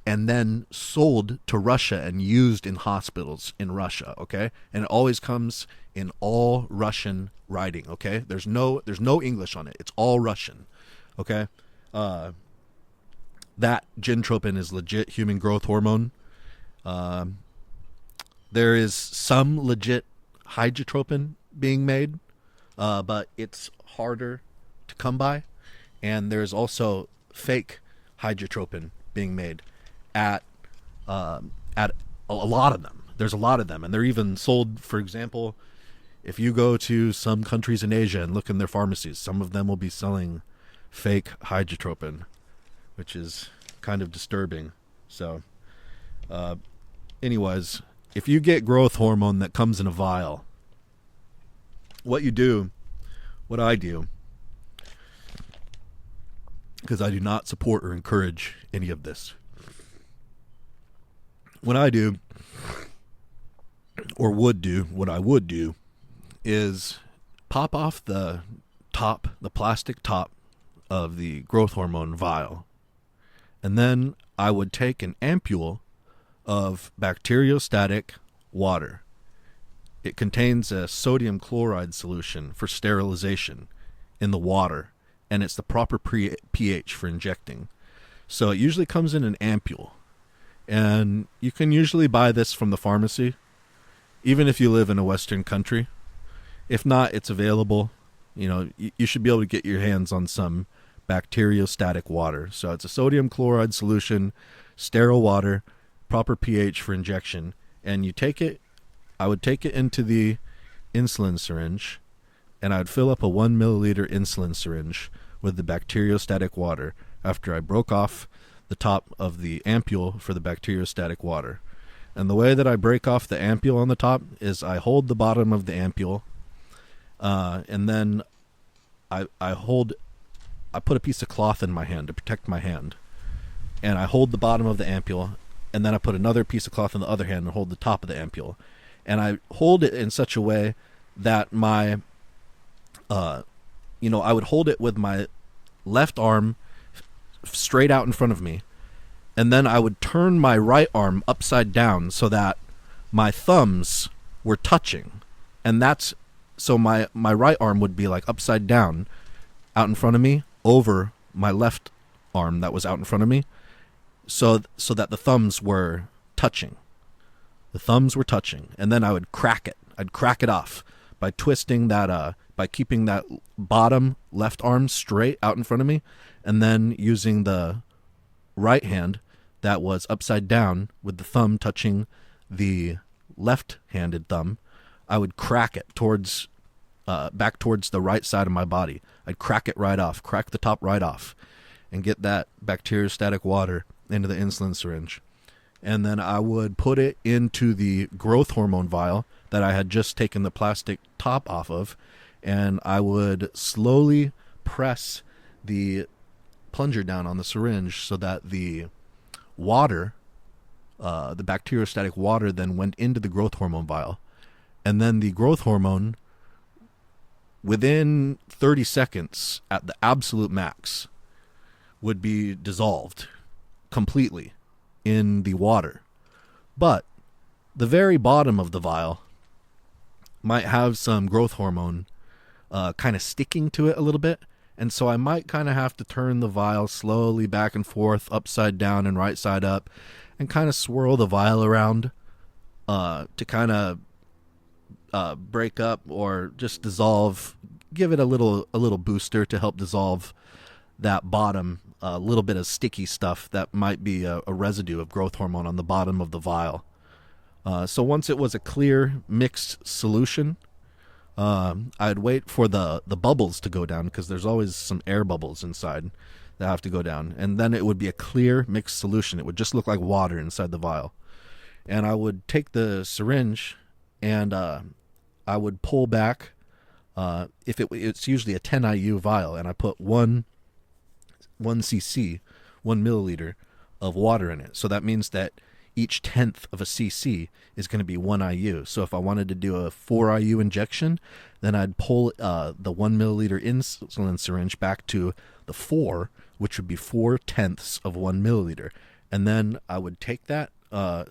and then sold to Russia and used in hospitals in Russia, okay? And it always comes in all Russian writing, okay? There's no English on it. It's all Russian, okay? That Genotropin is legit human growth hormone. There is some legit hydrotropin being made, but it's harder to come by. And there's also fake hydrotropin being made at a lot of them. There's a lot of them, and they're even sold. For example, if you go to some countries in Asia and look in their pharmacies, some of them will be selling fake hydrotropin, which is kind of disturbing. So, anyways, if you get growth hormone that comes in a vial, what I do, because I do not support or encourage any of this. What I do, or would do, what I would do, is pop off the plastic top of the growth hormone vial, and then I would take an ampule of bacteriostatic water. It contains a sodium chloride solution for sterilization in the water, and it's the proper pH for injecting. So it usually comes in an ampule, and you can usually buy this from the pharmacy, even if you live in a Western country. If not, it's available. You know, you should be able to get your hands on some bacteriostatic water. So it's a sodium chloride solution, sterile water, proper pH for injection, and you take it. I would take it into the insulin syringe, and I would fill up a 1 milliliter insulin syringe with the bacteriostatic water after I broke off the top of the ampule for the bacteriostatic water. And the way that I break off the ampule on the top is I hold the bottom of the ampule, and then I put a piece of cloth in my hand to protect my hand, and I hold the bottom of the ampule, and then I put another piece of cloth in the other hand and hold the top of the ampule, and I hold it in such a way that my I would hold it with my left arm straight out in front of me, and then I would turn my right arm upside down so that my thumbs were touching, and so my right arm would be like upside down out in front of me over my left arm that was out in front of me, so that the thumbs were touching. The thumbs were touching, and then I would crack it. I'd crack it off by twisting that, by keeping that bottom left arm straight out in front of me, and then using the right hand that was upside down with the thumb touching the left-handed thumb, I would crack it towards, back towards the right side of my body. I'd crack it right off, crack the top right off, and get that bacteriostatic water into the insulin syringe. And then I would put it into the growth hormone vial that I had just taken the plastic top off of, and I would slowly press the plunger down on the syringe so that the water, the bacteriostatic water, then went into the growth hormone vial. And then the growth hormone, within 30 seconds at the absolute max, would be dissolved completely in the water. But the very bottom of the vial might have some growth hormone kind of sticking to it a little bit, and so I might kind of have to turn the vial slowly back and forth, upside down and right side up, and kind of swirl the vial around to kind of break up or just dissolve, give it a little booster to help dissolve that bottom little bit of sticky stuff that might be a residue of growth hormone on the bottom of the vial. So once it was a clear mixed solution, I'd wait for the bubbles to go down, because there's always some air bubbles inside that have to go down, and then it would be a clear mixed solution. It would just look like water inside the vial. And I would take the syringe and I would pull back. It's usually a 10 IU vial, and I put 1 cc, 1 milliliter of water in it. So that means that each tenth of a cc is going to be 1 IU. So if I wanted to do a 4 IU injection, then I'd pull the 1 milliliter insulin syringe back to the 4, which would be 4/10 of 1 milliliter. And then I would take that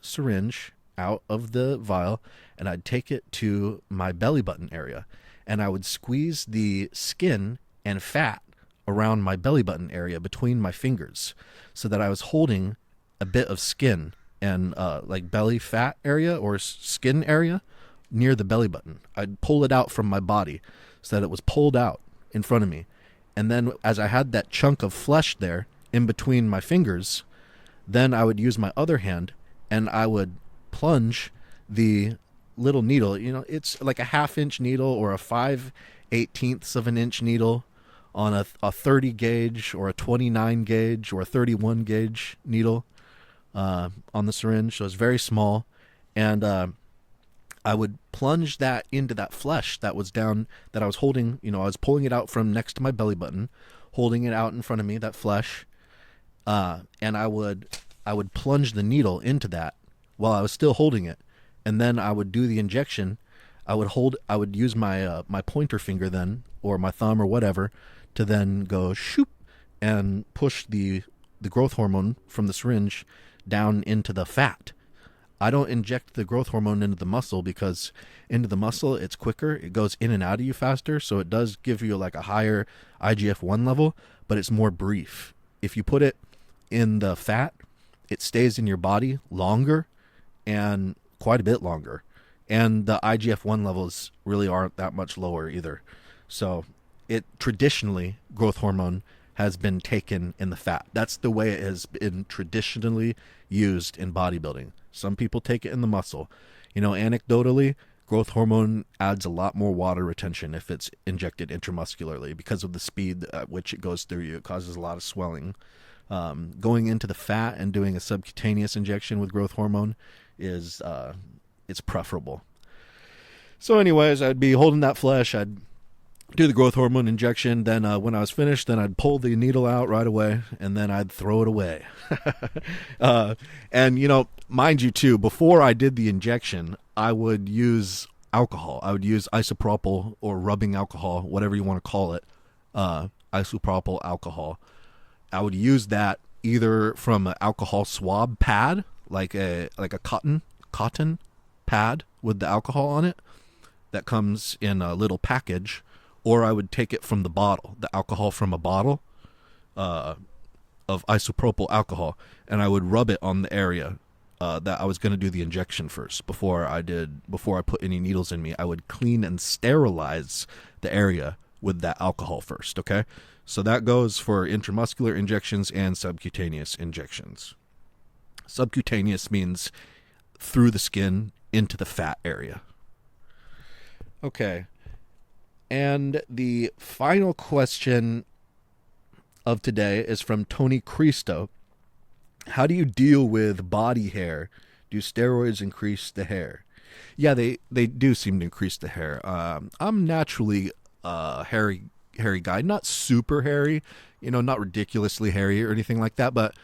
syringe out of the vial, and I'd take it to my belly button area, and I would squeeze the skin and fat around my belly button area between my fingers, so that I was holding a bit of skin and like belly fat area or skin area near the belly button. I'd pull it out from my body so that it was pulled out in front of me. And then as I had that chunk of flesh there in between my fingers, then I would use my other hand and I would plunge the little needle. You know, it's like a 1/2 inch needle or a 5/18 of an inch needle on a 30 gauge or a 29 gauge or a 31 gauge needle on the syringe. So it's very small. And I would plunge that into that flesh that was down, that I was holding. You know, I was pulling it out from next to my belly button, holding it out in front of me, that flesh, and I would plunge the needle into that while I was still holding it, and then I would do the injection. I would use my my pointer finger then, or my thumb or whatever, to then go shoop and push the growth hormone from the syringe down into the fat. I don't inject the growth hormone into the muscle because into the muscle it's quicker. It goes in and out of you faster, so it does give you like a higher IGF-1 level, but it's more brief. If you put it in the fat, it stays in your body longer, and quite a bit longer. And the IGF-1 levels really aren't that much lower either. So it traditionally, growth hormone has been taken in the fat. That's the way it has been traditionally used in bodybuilding. Some people take it in the muscle. You know, anecdotally, growth hormone adds a lot more water retention if it's injected intramuscularly because of the speed at which it goes through you. It causes a lot of swelling. Going into the fat and doing a subcutaneous injection with growth hormone is it's preferable. So anyways, I'd be holding that flesh. I'd do the growth hormone injection. Then when I was finished, then I'd pull the needle out right away, and then I'd throw it away. And, you know, mind you, too, before I did the injection, I would use alcohol. I would use isopropyl or rubbing alcohol, whatever you want to call it, isopropyl alcohol. I would use that either from an alcohol swab pad, like a cotton pad with the alcohol on it that comes in a little package, or I would take it from the bottle, the alcohol from a bottle of isopropyl alcohol, and I would rub it on the area that I was going to do the injection first. Before I put any needles in me, I would clean and sterilize the area with that alcohol first, okay? So that goes for intramuscular injections and subcutaneous injections. Subcutaneous means through the skin into the fat area. Okay. And the final question of today is from Tony Cristo. How do you deal with body hair? Do steroids increase the hair? Yeah, they do seem to increase the hair. I'm naturally a hairy guy, not super hairy, you know, not ridiculously hairy or anything like that, but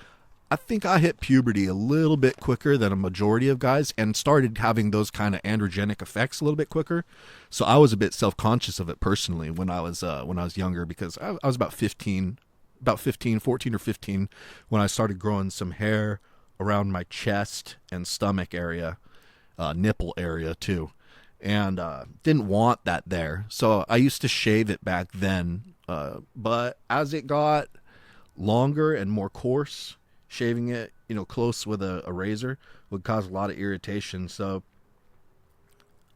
I think I hit puberty a little bit quicker than a majority of guys and started having those kind of androgenic effects a little bit quicker. So I was a bit self-conscious of it personally when I was younger, because I was about 14 or 15 when I started growing some hair around my chest and stomach area, nipple area too. And didn't want that there. So I used to shave it back then. But as it got longer and more coarse, shaving it, you know, close with a razor would cause a lot of irritation. So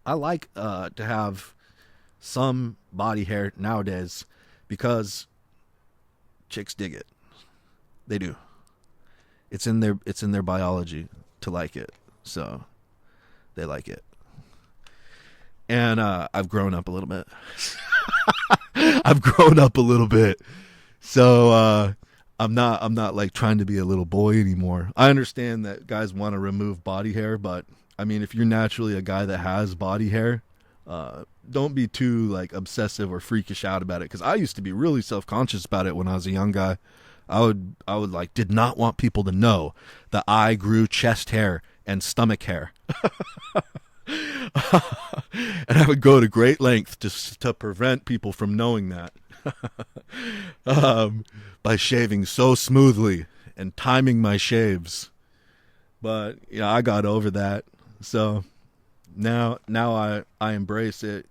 I like to have some body hair nowadays because chicks dig it. They do. It's in their biology to like it. So they like it. And I've grown up a little bit. So I'm not like trying to be a little boy anymore. I understand that guys want to remove body hair, but I mean, if you're naturally a guy that has body hair, don't be too like obsessive or freakish out about it. Because I used to be really self-conscious about it when I was a young guy. I would like did not want people to know that I grew chest hair and stomach hair. And I would go to great length to prevent people from knowing that. By shaving so smoothly and timing my shaves. But yeah, I got over that. So now I embrace it.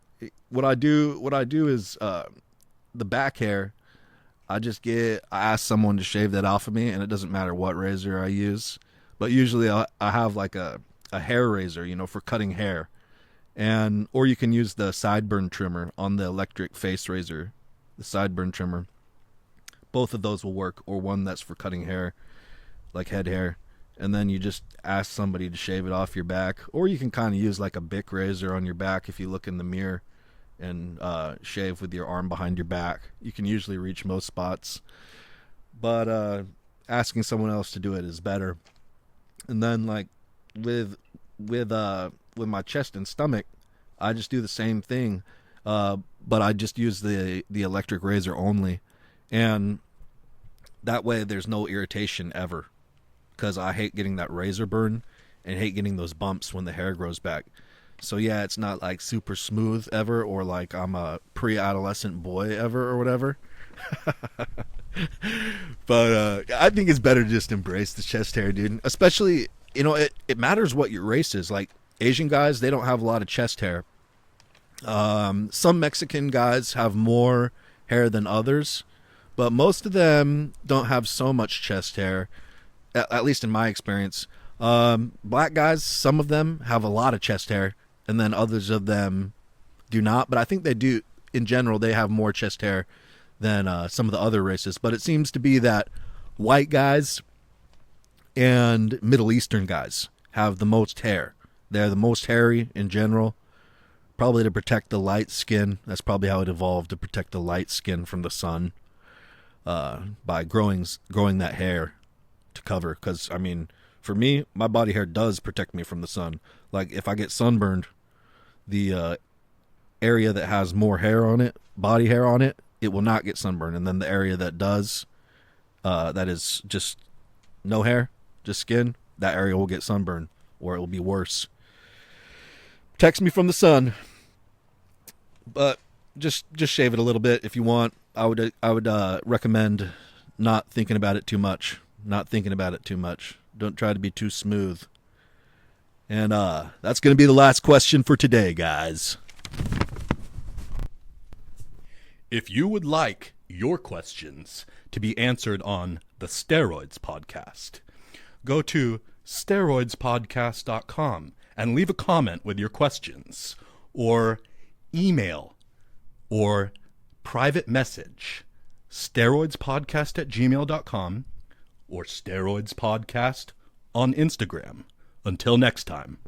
What I do is the back hair, I ask someone to shave that off of me, and it doesn't matter what razor I use. But usually I have like a hair razor, you know, for cutting hair. Or you can use the sideburn trimmer on the electric face razor, the sideburn trimmer. Both of those will work, or one that's for cutting hair, like head hair. And then you just ask somebody to shave it off your back. Or you can kind of use like a Bic razor on your back if you look in the mirror and shave with your arm behind your back. You can usually reach most spots. But asking someone else to do it is better. And then like with my chest and stomach, I just do the same thing, but I just use the electric razor only, And that way there's no irritation ever, because I hate getting that razor burn and hate getting those bumps when the hair grows back. So yeah, it's not like super smooth ever, or like I'm a pre-adolescent boy ever or whatever. But I think it's better to just embrace the chest hair, dude. Especially, it matters what your race is. Like Asian guys, they don't have a lot of chest hair. Some Mexican guys have more hair than others, but most of them don't have so much chest hair, at least in my experience. Black guys, some of them have a lot of chest hair, and then others of them do not. But I think they do, in general, they have more chest hair than some of the other races. But it seems to be that white guys and Middle Eastern guys have the most hair. They're the most hairy in general, probably to protect the light skin. That's probably how it evolved, to protect the light skin from the sun, by growing that hair to cover. Because, I mean, for me, my body hair does protect me from the sun. Like, if I get sunburned, the area that has more hair on it, body hair on it, it will not get sunburned. And then the area that does, that is just no hair, just skin, that area will get sunburned, or it will be worse. Protects me from the sun. But just shave it a little bit if you want. I would recommend not thinking about it too much. Don't try to be too smooth. And that's going to be the last question for today, guys. If you would like your questions to be answered on the Steroids Podcast, go to steroidspodcast.com and leave a comment with your questions, or email or private message steroidspodcast@gmail.com or steroidspodcast on Instagram. Until next time.